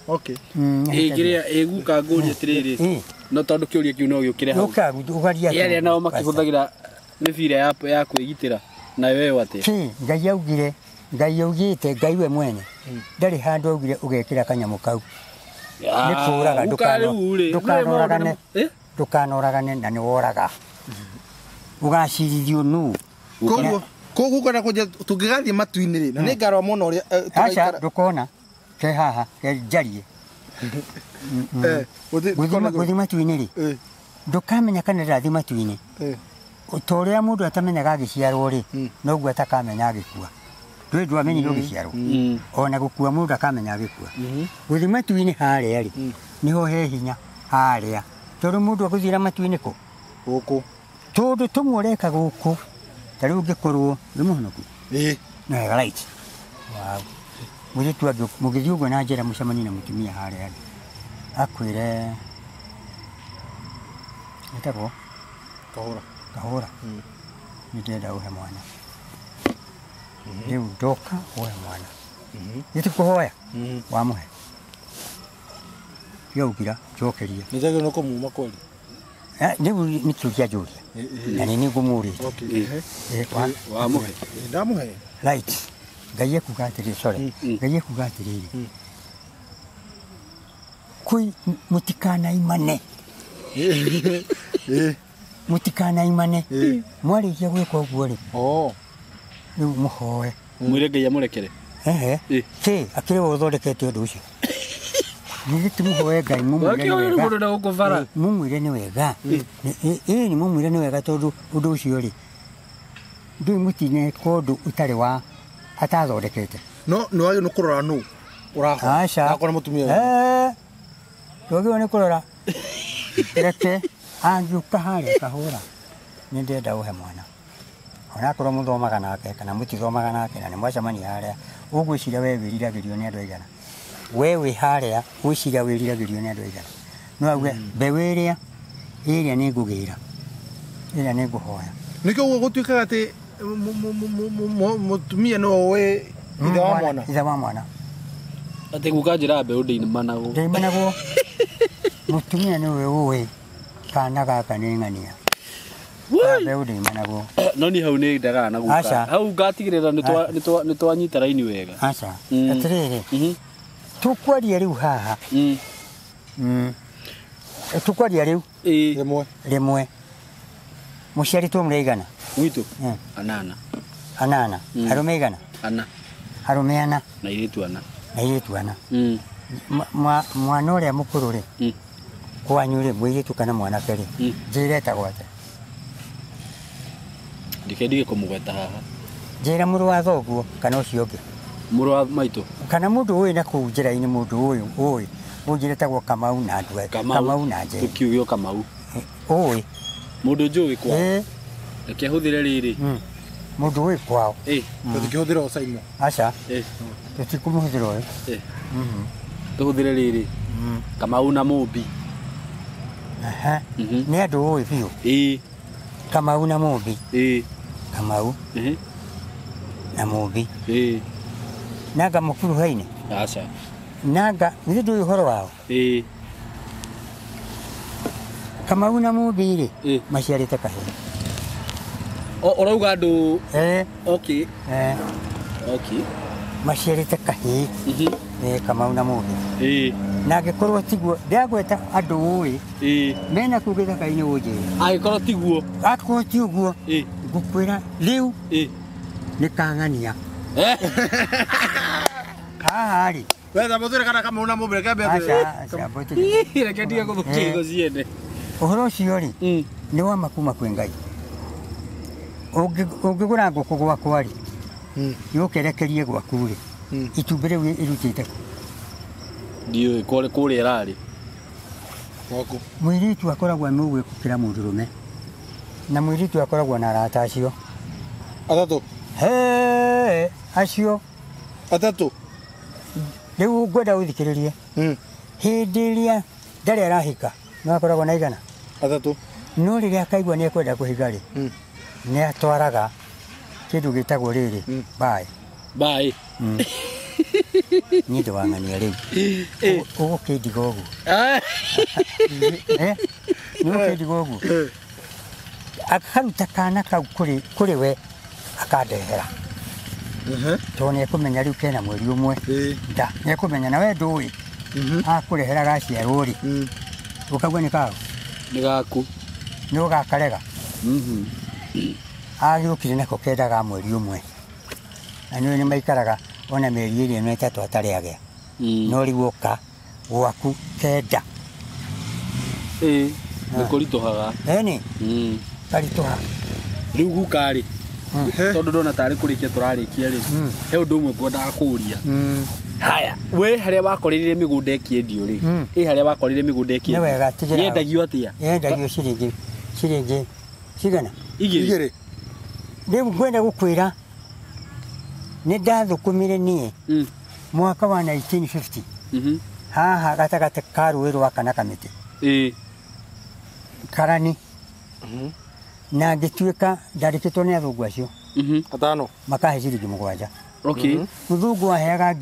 Okay. Kĩrĩa guka ngũria atĩrĩrĩ. No tondũ kĩũria kĩu no gĩũkĩre hau. Ũgaria. Arĩa nao makĩhũthagĩra mĩbira ya kwĩgitĩra nayo wewe atĩa? Ngai augire, Ngai augĩte, Ngai we mwene. Ndarĩ handũ augire ũgekĩra kanyamũ kau. Nĩ kũũraga ndũkanoragane. Ndũkanoragane na nĩ woraga. Ũgacirithio nũ. Koguo kana kũnja tũngĩgathiĩ matu-inĩ rĩ, na nĩ ngarwa mũno ũrĩa aca ndũkona ke haha ke njarie. Gũthiĩ matu-inĩ rĩ, ndũkamenya kana ndĩrathiĩ matu-inĩ. Ta ũrĩa mũndũ atamenyaga agĩciarwo rĩ, noguo atakamenya agĩkua. Ndũĩ ndwamenyire ũgĩciarwo. Ona gũkua mũndũ akamenya agĩkua. Gũthiĩ matu-inĩ harĩa rĩ, nĩho he hinya harĩa. Tondũ mũndũ agũthiĩra matu-inĩ kũ? Gũkũ. Tondũ tũmwe ũreka gũkũ. Ta rĩu ũngĩkorwo wĩ mũhonoku. Na wega right. Mũgĩthiĩ ũguo na njĩra mũcemani na mũtumia harĩa rĩ. Akwĩre ĩtagwo Kahũra. Nĩndĩrenda ũhe mwana. Rĩu ndoka ũhe mwana. Gĩtikũhoya wamũhe. yaukira cokeria Nitagä no kũmuma kweli. rĩu nĩtũkia njũria na nĩ ngũmũrĩte Okay. Wa muhe. Ndamũhe. right ngai ekuga atĩrĩrĩ sorry ngai ekuga atĩrĩrĩ kwĩ mũtikanaimane mũtikanaimane mwarĩkia gwĩka ũguo rĩ Oh. rĩu mũhoe Mwire Ngai amũrekere. kĩ akĩrĩ we ũthondekete ũndũ ũcio nĩgĩ tũmũhoe ngai Wake ũyũ nĩ mũndũ na gũkũbara. mũmwĩre nĩ wega nĩ mũmwĩre nĩ wega tondũ ũndũ ũcio rĩ ndũĩ mũtineka ũndũ ũtarĩ wa atathondekete No nĩwagĩ nĩ kũrora nũ ũraho. aca Akona mũtumia. ndwagĩrĩirwo nĩ kũrora reke angĩũka harĩa kahũra nĩ ndenda ũhe mwana onakorwo mũthomaga nake kana mũtithomaga nake na nĩ mwacemania harĩa ũgwĩciria we wĩriragĩrio nĩ andũ aigana we wĩ harĩa gwĩciria wĩriragĩrio nĩ andũ aigana no auge mbeũ ĩrĩa nĩ ngũgĩra ĩrĩa nĩ ngũhoya Nĩkĩo ũguo gũtuĩkaga atĩ mũtumia nĩwe ũĩ ithe wa mwana. ithe wa mwana Atĩ guka njĩra mbeũ ndĩimanagwo. ndaimanagwo mũtumia nĩwe ũĩ kana gaka nĩ ng'ania mbeũ ndaimanagwo No ni hau nĩ ndagana na guka. Aca. Hau ngatigĩrĩra nĩ twanyita raini wega. aca atĩrĩrĩ tũkwaria rĩu haha tũkwaria rĩu Rĩmwe. rĩmwe mũciarĩtwo mũraigana Gwitũ. Anana. anana arũme igana Ana. arũme ana Na airĩtu ana. na airĩtu ana mwana ũrĩa mũkũrũ rĩ kwanyu rĩ mũirĩtu kana mwanake rĩ njĩra etagwo atĩa Ndikendige kũmũgweta haha. njĩra mũrũ wa thoguo kana ũcio ũngĩ Mũrũ wa maitũ. kana mũndũ ũyũ na kũu njĩra-inĩ mũndũ ũyũ ũĩ mũnjĩra etagwo Kamau na andũ Kamau na njĩra Tũkiugio Kamau. ũĩ Mũndũ njũĩ kwao. Reke hũthĩre rĩrĩ. mũndũ ũĩ kwao Tũtikĩhũthĩra ũcaimo. aca tũtikũmũhũthĩra ũyũ Tũhũthĩre rĩrĩ. Kamau na Mũmbi. nĩ andũ ũĩ biũ Kamau na Mũmbi Kamau na Mũmbi nanga mũkuruhaine Aca. nanga nĩ ndũĩ ũhoro wao Kamau na Mũmbi rĩ maciarĩte kahĩĩ Ũrauga andũ. Okay. maciarĩte kahĩĩ Kamau na Mũmbi na angĩkorwo tiguo ndagweta andũ ũĩ mena kũu gĩthaka-inĩ ũnjĩra Angĩkorwo tiguo. akorwo ti ũguo ngũkwĩra rĩu nĩ kang'ania haha rĩ Wetha mũthũre kana Kamau na Mũmbi reke mbere. aca mbũtĩrĩ Reke ndige gũthũkia igo ciene. ũhoro ũcio rĩ nĩ wa makuma kwĩ Ngai ũngĩgũra ngũkũ gwakwa rĩ yũkerekerie gwaku rĩ itumbĩ rĩu ĩrutĩte Ndiũĩ kũrĩa ĩrarĩ. Gwaku. mũirĩtu akoragwo nĩ mũgwĩ gũkĩra mũndũrũme na mũirĩtu akoragwo na arata acio Atatũ. acio Atatũ. rĩu ngwenda ũthikĩrĩrie hĩndĩ ĩrĩa ndarĩ arahika no akoragwo na igana Atatũ. no rĩrĩa akaigua nĩ ekwenda kũhiga rĩ nĩ atwaraga kĩndũ gĩtagwo rĩrĩ baĩ Bye. nĩ ndĩ wang'ania rĩu ũgũkĩndiga ũguo nĩ ũgũkĩndiga ũguo akaruta kana kau kũrĩ we akandehera tondũ nĩ ekũmenya rĩu kena mweri ũmwe nĩ ekũmenya na we ndũĩ akũrehera gaciarwo rĩ ũkagua nĩ kaũ Nĩ gaku. nĩ ũgakarega agĩũkire nako kendaga mweri ũmwe na nĩ maikaraga ona mĩeri ĩrĩ na ĩtatũ atarĩ agĩa no rĩu ũka gwaku kenda Nĩ kũritũhaga. ĩnĩ karitũha Rĩu guka rĩ. Tondũ ndona tarĩ kũrĩkia tũrarĩkia rĩ. He ũndũ ũmwe ngwendaga kũũria. Haya, we harĩa wakorire mĩgũnda ĩkĩendio rĩ. Harĩa wakorire mĩgũnda ĩkĩendio. nĩ wega tigĩra Yendagio atĩa? yendagio ciringi cigana Igĩrĩ. rĩu ngwenda gũkwĩra nĩ ndathũkũmire niĩ mwaka wa 1950 haha gatagatĩ ka rũĩ rwa kana kamĩtĩ karani na ngĩtuĩka ndarĩkĩtwo nĩ athũngũ acio Atano. makahe ciringi 7 Okay. Muthungu aheaga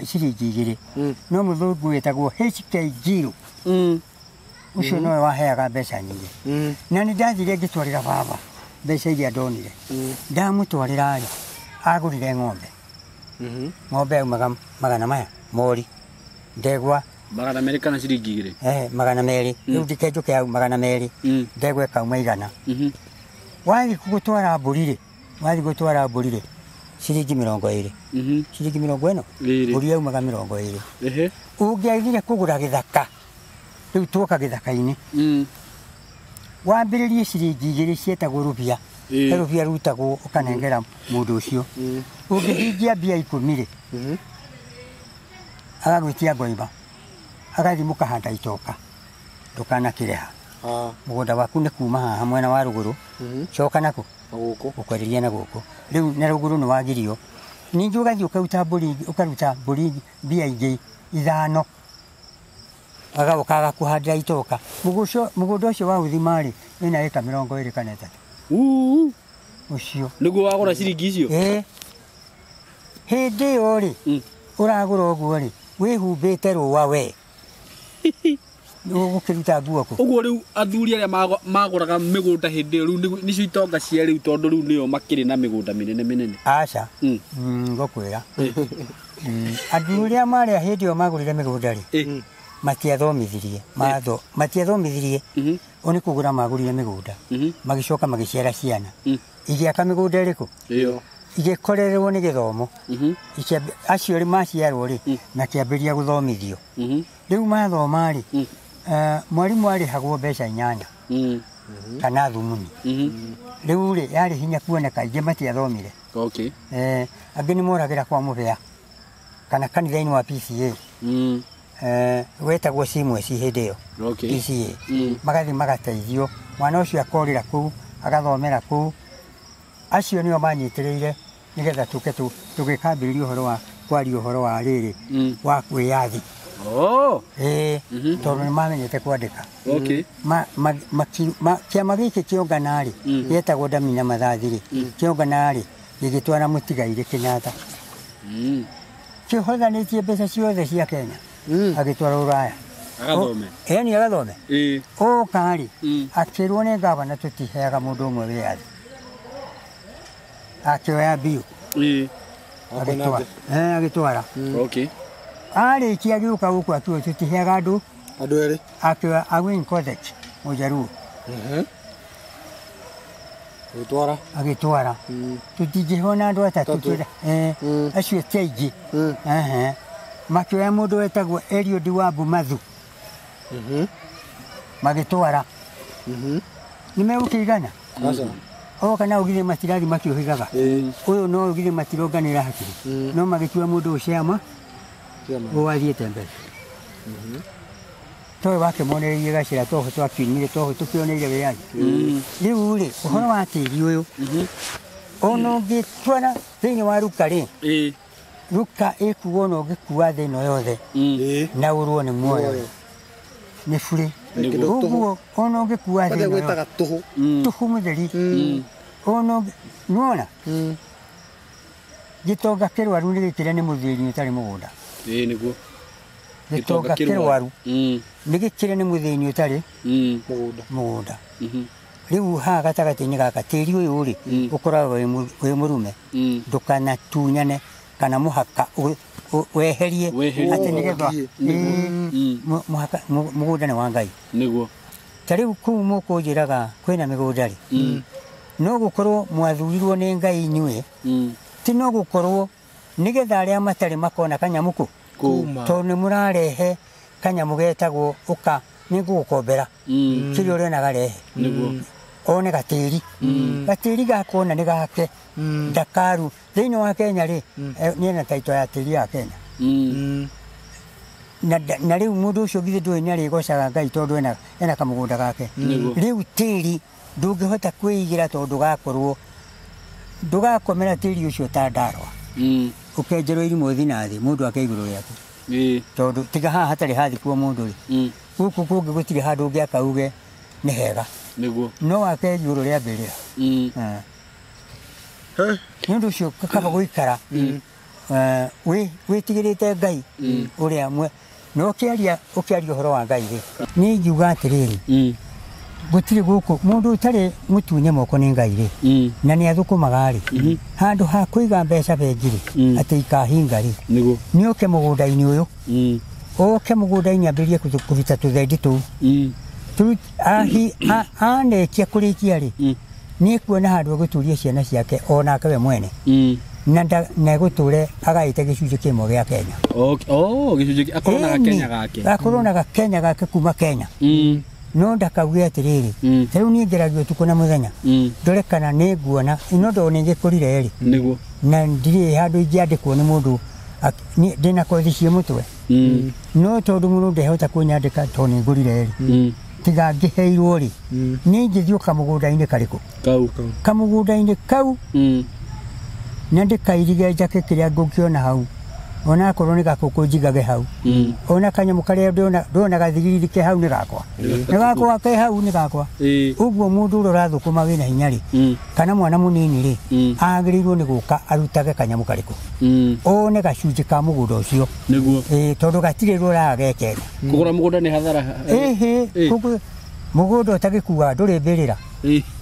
ciringi 2 no muthungu wetagwo HK0 ucio nowe waheaga mbeca nyingĩ na nĩ ndathire ngĩtwarĩra baba mbeca iria ndonire ndamũtwarĩra rĩ agũrire ng'ombe ng'ombe yaumaga magana maya mori ndegwa magana merĩ kana ciringi 2 magana merĩ rĩu ndikenjũke hau magana merĩ ndegwa ĩkauma 100 wathiĩ gũtwara mbũri rĩ ciringi 20 ciringi 40 mbũri yaumaga 20 ũngĩagire kũgũra gĩthaka rĩu tuoka gĩthaka-inĩ wambĩrĩrie ciringi 2 cietagwo rũbia rũbia rutagwo ũkanengera mũndũ ũcio ũngĩhingia mbia 10 rĩ agagwĩtia ngoiba agathiĩ mũkahanda itoka ndũkanakĩreha mũgũnda waku nĩ kuma haha mwena wa rũgũrũ coka nako ũkwenderia na gũkũ rĩu na rũgũrũ nĩ wagirio ningĩ ũgathiĩ ũkaruta mbũri mbia ingĩ 5 agagoka agakũhandĩra itoka mũgũnda ũcio wa ũthima rĩ wĩna ĩka 20 kana 3 ũcio nĩguo wagũra ciringi icio hĩndĩ ĩyo rĩ ũragũra ũguo rĩ wĩhumbĩte rũa we ũgũkĩruta nguo kũ ũguo rĩu athuri arĩa magũraga mĩgũnda hĩndĩ ĩyo rĩu nĩcio itonga cia rĩu tondũ rĩu nĩo makĩrĩ na mĩgũnda mĩnene aca ngũkwĩra athuri arĩa marĩa hĩndĩ ĩyo magũrire mĩgũnda rĩ matiathomithirie o nĩ kũgũra magũrire mĩgũnda magĩcoka magĩciara ciana igĩaka mĩgũnda ĩrĩkũ igĩkorererwo nĩ gĩthomo acio rĩ maciarwo rĩ makĩambĩrĩria gũthomithio rĩu mathoma rĩ mwarimũ arĩhagwo mbeca 8 kana thumuni rĩu rĩ yarĩ hinya kuoneka ingĩ matiathomire angĩ nĩ moragĩra kwa mũbĩa kana kanitha-inĩ wa PCA wetagwo cimweci hĩndĩ ĩyo PCA magathiĩ magateithio mwana ũcio akorĩra kũu agathomera kũu acio nĩo manyitĩrĩire nĩgetha tũgĩkambĩrĩria ũhoro wa kwaria ũhoro wa rĩrĩ wa kwĩyathi tondũ nĩ mamenyete kwandĩka kĩama gĩkĩ kĩongana rĩ gĩetagwo Ndamina Mathathi rĩ kĩongana rĩ gĩgĩtwara mũtigairĩ Kenyatta kĩhothanĩtie mbeca ciothe cia Kenya agĩtwara Rũraya agathome oka rĩ akĩrwo nĩ ngavana tũtiheaga mũndũ ũmwe wĩyathi akĩoya biũ agĩtwara arĩkia gĩũka gũkũ akiuga tũtiheaga andũ erĩ akĩoya Awin Kothech mũjaruo agĩtwara tũtingĩhona andũ atatũ acio ti aingĩ makĩoya mũndũ wetagwo Eliud Wambu Mathu magĩtwara nĩ megũkĩigana kana ũgire matirathi makĩũhigaga ũyũ no ũgire matironganĩra hakiri no magĩtua mũndũ ũciama ũwathiĩte mbere toĩ wakĩmonereirie gacĩra toho twakiumire toho tũkĩoneire wĩyathi rĩu rĩ ũhoro wa tĩri ũyũ ona ũngĩtwara thĩinĩ wa ruka rĩ ruka ĩkuo na ũngĩkua thĩ ĩno yothe na ũrwo nĩ muoyo nĩ burĩ ũguo ona ũngĩkua thĩ ĩno yothe tũhu mũtheri ona nĩwona gĩtonga kĩrwaru nĩ gĩkĩrĩa nĩ mũthĩri ũtarĩ mũgũnda nĩguo gĩtonga kĩrwaru nĩ gĩkĩrĩa nĩ mũthĩni ũtarĩ mũgũnda rĩu haha gatagatĩ-inĩ gaka tĩri ũyũ rĩ ũkoragwo wĩ mũrume ndũkanatunyane kana mũhaka weherie atĩ nĩgetha mũgũnda nĩ wa Ngai nĩguo ta rĩu kũu mũkũnjĩraga kwĩna mĩgũnda rĩ no gũkorwo mwathurirwo nĩ Ngai inyuĩ ti no gũkorwo nĩgetha arĩa matarĩ makona kanyamũ kũ tondũ nĩ mũrarehe kanyamũ getagwo ũka nĩ ngũgũkombera kĩrĩa ũrĩonaga rehe one gatĩri gakona nĩ gake Dakaru thĩinĩ wa Kenya rĩ nĩena taito ya tĩri ya Kenya na rĩu mũndũ ũcio githĩ ndũĩ nĩ arĩgocaga Ngai tondũ ena kamũgũnda gake rĩu tĩri ndũngĩhota kwĩigĩra tondũ ndũgakomera tĩri ũcio ta ndarwa ũkenjerwo irimo thĩ na thĩ mũndũ akeigũrũ rĩaku tondũ tiga haha hatarĩ hathikwo mũndũ rĩ gũkũ kũngĩ gũtirĩ handũ ũngĩaka uge nĩ hega no wake igũrũ rĩa mbĩrĩra nĩ ũndũ ũcio kaba gũikara witigirite Ngai uria amwe no ukiaria uhoro wa Ngai ri ni njuga atiriri gutiri guku mundu utari mutunye moko ni Ngai ri na ni athukumaga ri handu ha kuiga mbeca bengiri ati ikahinga ri ni uke mugunda-ini uyu uke mugunda-ini ambirie kuruta tuthendi tu anekia kurikia ri ni kuona handu guturia ciana ciake ona akawe mwene na guture agaite gicunjĩ kimwe gĩa Kenya. Gicunjĩ akorona Kenya gake. Akorona Kenya gake kuma Kenya. No ndakauge atiriri. Rĩu niĩ ngeragio tuko na mũthenya. Ndore kana nĩ nguona ino ndo nĩngĩkũrire ri. Nĩguo. Na ndirĩ handũ ingĩandĩkwo nĩ mũndũ ndĩna kothi cia mũtwe. No tondũ mũndũ ndehota kũnyandĩka to nĩ ngũrire ri. Tiga ngĩheirwo ri. Nĩ ngĩthiĩ kamũgũnda-inĩ karĩkũ. Kamũgũnda-inĩ kau. Na ndikairige njake kĩrĩa ngũkĩona hau ona akorwo nĩ gakũkũ njigage hau ona kanyamũ karĩa ndona gathigiriri ke hau nĩ gakwa ke hau nĩ gakwa ũguo mũndũ ũrĩa ũrathũkũma wĩna hinya rĩ kana mwana mũnini rĩ agĩrĩirwo nĩ gũka arutage kanyamũ karĩkũ one gacunjĩ ka mũgũnda ũcio tondũ gatirĩ rũraga gekenda kũgũra mũgũnda nĩ hathara mũgũnda ũtagĩkua ndũrĩ mbĩrĩra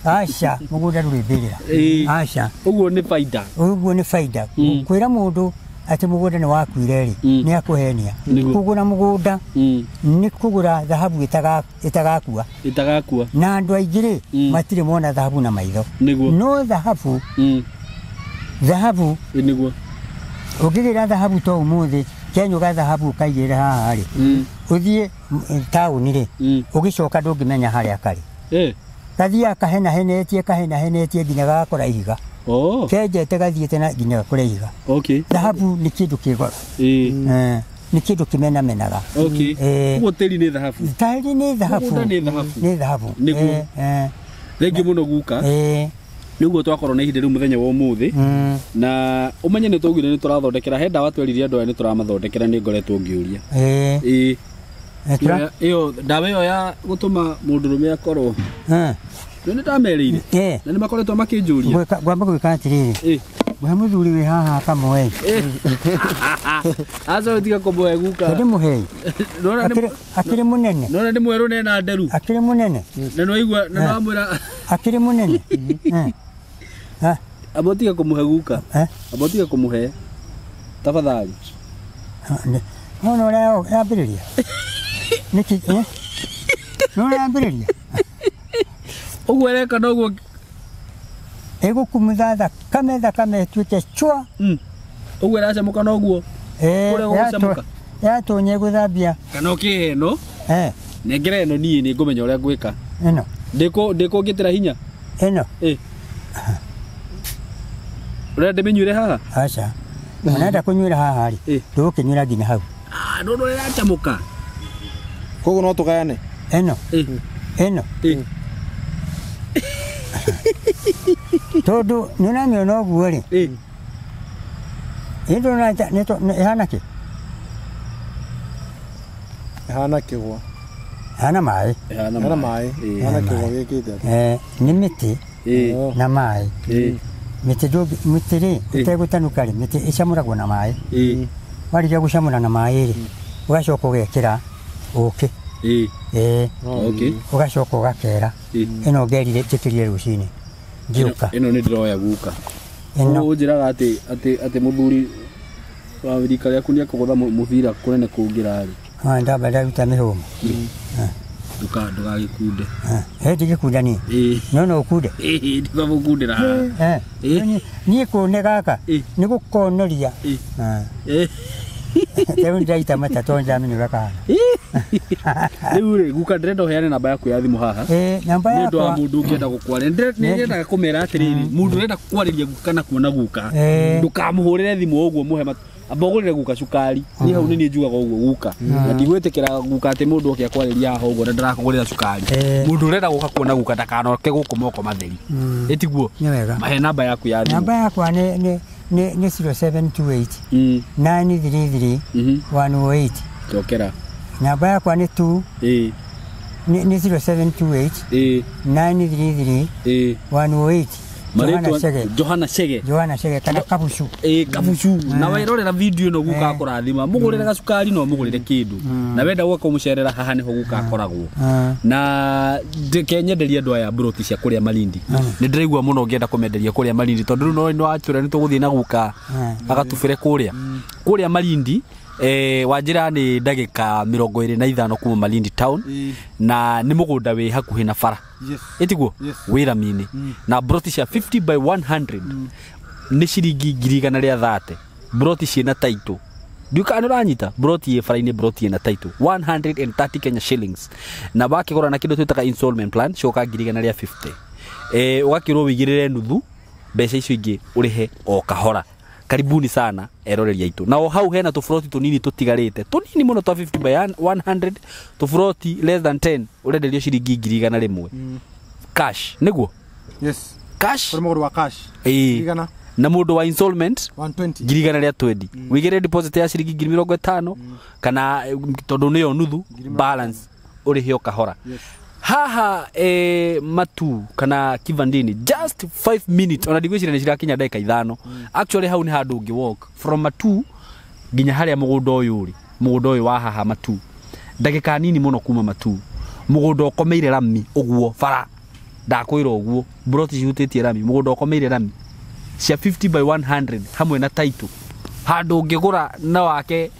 aca mũgũnda ndũrĩ mbĩrĩra aca ũguo nĩ baida kwĩra mũndũ atĩ mũgũnda nĩ wakuire rĩ nĩ akũhenia kũgũra mũgũnda nĩ kũgũra thahabu ĩtagakua na andũ aingĩ rĩ matirĩ mona thahabu na maitho no thahabu ũngĩgĩra thahabu to ũmũthĩ kenyũga thahabu ũkaigĩrĩra haha rĩ ũthiĩ taũni rĩ ũgĩcoka ndũngĩmenya harĩa karĩ gathiaga kahenahenetie nginya gagakora ihiga kenjete gathiĩte na nginya gakora ihiga thahabu nĩ kĩndũ kĩ goro nĩ kĩndũ kĩmenamenaga ũguo tĩri nĩ thahabu nĩ thahabu thengiũ mũno guka nĩguo twakorwo na ihinda rĩu mũthenya wa ũmũthĩ na ũmenye nĩ twaugire nĩ tũrathondekera he ndawa tweririe andũ aya nĩ tũramathondekera nĩ ngoretwo ngĩũria ĩyo ndawa ĩyo ya gũtũma mũndũrũme akorwo nĩ ndamerĩire na nĩ makoretwo makĩnjũria ngwamba gwĩka atĩrĩrĩ we mũthuri wĩ haha kamwe aca ũtiga kũmũhe guka ndĩmũhei akĩrĩ mũnene nona nĩ mwerũ nena nderu akĩrĩ mũnene na nĩwaigua na nĩwamwĩra akĩrĩ mũnene amba ũtiga kũmũhe guka amba ũtiga kũmũhe tafadhali nona ũrĩa yambĩrĩria nĩkĩ nona yambĩrĩria ũguo ĩreka noguo egũkumutha thakame ĩtuĩke chwa ũguo ĩracamũka noguo kũrĩa gũgũcamũka yatonya gũthambia kana ũkĩhe ĩno nengera ĩno niĩ nĩ ngũmenya ũrĩa ngwĩka ĩno ndĩkũngĩtĩra hinya ĩno ũrĩa ndĩmĩnyuĩre haha aca onenda kũnyuĩra haha rĩ ndũgũkĩnyuĩra nginya hau ndũndũ rĩracamũka koguo no tũgayane ĩno tondũ nĩũramĩona ũguo rĩ ĩndũna ĩhana kĩ ĩhana kĩgwa ĩhana maĩ ĩhana kĩgwa gĩkĩte nĩ mĩtĩ na maĩ mĩtĩ rĩ ĩtegũtanuka rĩ mĩtĩ ĩcamũragwo na maĩ warĩkia gũcamũra na maĩ rĩ ũgacoka ũgekĩra ũkĩ ũgacoka ũgakera ĩno ngerire njĩkĩrire rũcinĩ ngĩũka ĩno nĩ ndĩroya guka ũnjĩraga atĩ mũthuri wa rika rĩaku nĩ akũgũtha mũbira kũnene kũngĩra rĩ ndamba ndaruta mĩhũmũ ndũgagĩkunde ndigĩkunda niĩ no ũkunde ndigagũkundĩra haha niĩ kũne gaka nĩ gũkonoria rĩu ndĩraita mata to ndamenya ũrĩa kahana rĩu rĩ guka ndĩrenda ũheane namba yaku ya thimũ haha namba nĩ ũndũ wa mũndũ ũngĩenda gũkwarĩria nĩnyendaga kũmera atĩrĩrĩ mũndũ ũrenda kwarĩria guka na kuona guka ndũkamũhũrĩre thimũ ũguo mũhe amba ũgũrĩre guka cukari niĩ hau nĩ niĩ njugaga ũguo guka na ndigwĩtĩkĩra guka atĩ mũndũ oke akwarĩria haha ũguo na ndarakũgũrĩra cukari mũndũ ũrenda gũka kuona guka ndakanoke gũkũ moko matheri ĩtiguo mahe namba yaku ya thimũ namba yakwa nĩ 0728 933 108 Jokera namba yakwa nĩ 2 nĩ 0728 933 108 Johana Chege kana Kabucu Kabucu na wairorera video no guka kurathima mugurire gacukari no mugurire kindu na wenda gwaka mucerera haha niho guka koragwo na kenyenderia andu aya broti cia kuria Malindi ni ndiraigua muno ngienda kumenderia kuria Malindi tondu no achura ni tuguthie na guka agatubire kuria Malindi wajira ni ndagika 25 kuma Malindi town na ni mugunda wi hakuhi na bara etiguo wira mini na broti cia 50 by 100 ni ciringi 130 broti ciina taito duka anuranyita broti ye faraine broti na taito 130 Kenya shillings na bakigora na kindu twitaka installment plan coka 150 ugakirwo wigirire nuthu mbeca icio ingi urihe o kahora. Karibuni sana eroreri yaitu na hau hena tufroti tunini tutigarite tunini muno twa 50 by 100 tufroti less than 10 urenderio ciringi 100 cash niguo cash kwa muguru wa cash na mundu wa installment 120 wigire deposit ya ciringi 50 kana tondu niyo nuthu balance urihio kahora haha matu kana Kivandini just 5 minutes ona digwicira ni cirakinya ndagika 5 actually hau ni handu ungi walk from matu ginya haria mugunda uyu wa haha matu ndagika nini muno kuma matu mugunda ukomeire rami uguo fara ndakwira uguo broti cihutitie rami mugunda ukomeire rami cia 50 by 100 hamwe na taito handu ungigura na wake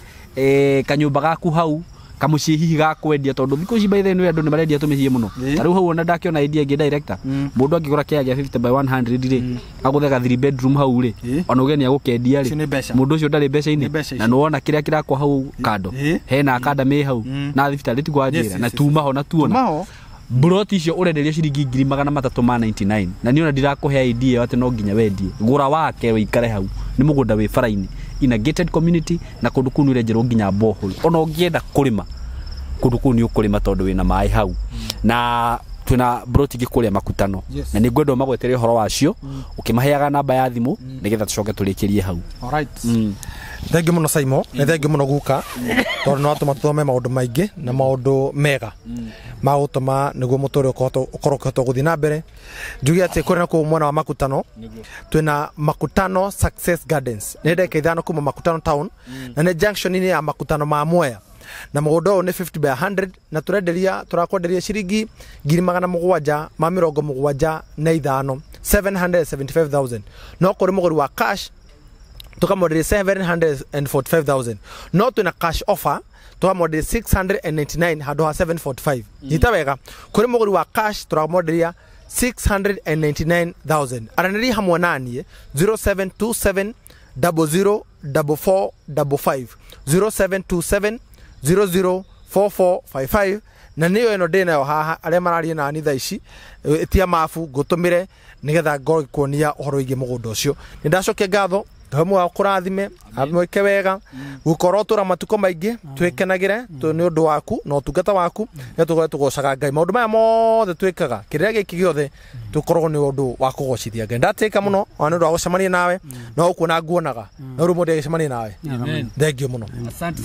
kanyumba gaku hau kamucie hihi ga kwendia tondu thiko ici by the way andu ni marendia tumihie muno tariu hau ona ndakiona idea ngi director mundu angigura kia 50 by 100 ri aguthega 3 bedroom hau ri ona ugeni agukendia ri mundu ucio ndari mbeca ini na nuona kiria kirakwa hau kando hena academy hau na thibitari tigwa njira na tuma ho na tuona broti icio urenderia ciringi 399 na niona ndirakuhe idea ati no nginya wendie gura wake wikare hau ni mugunda wi faraini in a gated community na kundu kunu irenjerwo nginya borehole ona ungienda kurima kundu kunu ukurima tondu wina mai hau na twina broti gikuria makutano na ni ngwenda magwetere horo wacio ukimaheaga namba ya thimu nigetha tucoke tulikirie hau. Alright. Thank you muno Saimo na thank you muno guka tondu no tumatome maundu maingi na maundu mega ma utuma niguo mutore ukorokoto guthi na mbere njugi ati kuri na ku mwana wa makutano twina Makutano Success Gardens ni ndeka ithano kuma Makutano town na ni junction ni ya Makutano ma Mwea na mugunda ni 50 by 100 na turakwenderia ciringi 775 775,000 no kuri muguri wa cash tukamoderi 745,000 no tuna cash offer tukamoderi 699 hado ha 745 nitawega kuri muguri wa cash turamoderia 699,000 araneri hamwe nani 0727 004455 0727 004455 na niyo eno dena yo haha aria mararie na ni thaici etia mafu gutumire nigetha ngoro kuonia uhoro igi mugunda ucio nindacokia ngatho hamwe wa kurathime amweke wega gukorwo tura matuko maingi twekenagire ni undu waku no tungata waku ne tugocaga Ngai maundu maya mothe twikaga kiria giki giothe tukorwo ni undu wa kugocithia Ngai ndateka muno ona ndu agucemania nawe no ukuona nguonaga no ru mundu agicemania nawe thank you muno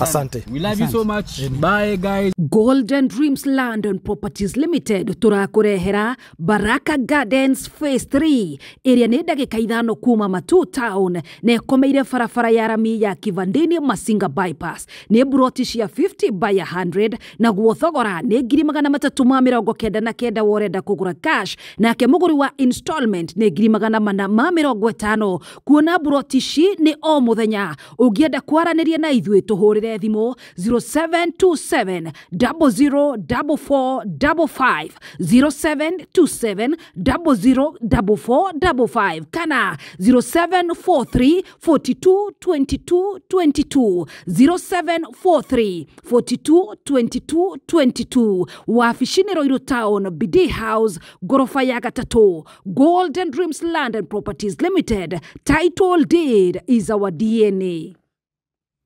asante we love you so much bye guys. Golden Dreams Land and Properties Limited turakurehera Baraka Gardens Phase 3 area ni ndagika 5 kuma Matu town ne komeire farafara ya rami ya Kivandini Masinga bypass ni broti cia 50 by 100 na guothogora ni 399 worenda kugura cash na ke muguri wa installment ni 450 kuona broti ci ni o muthenya ungienda kwaraniria na ithui tuhurire thimo 0727 004455 0727 004455 kana 0743 42 22 22 0743 42 22 22 wafishini Roiro Town BD House gorofa ya gatatu. Golden Dreams Land and Properties Limited, title deed is our DNA.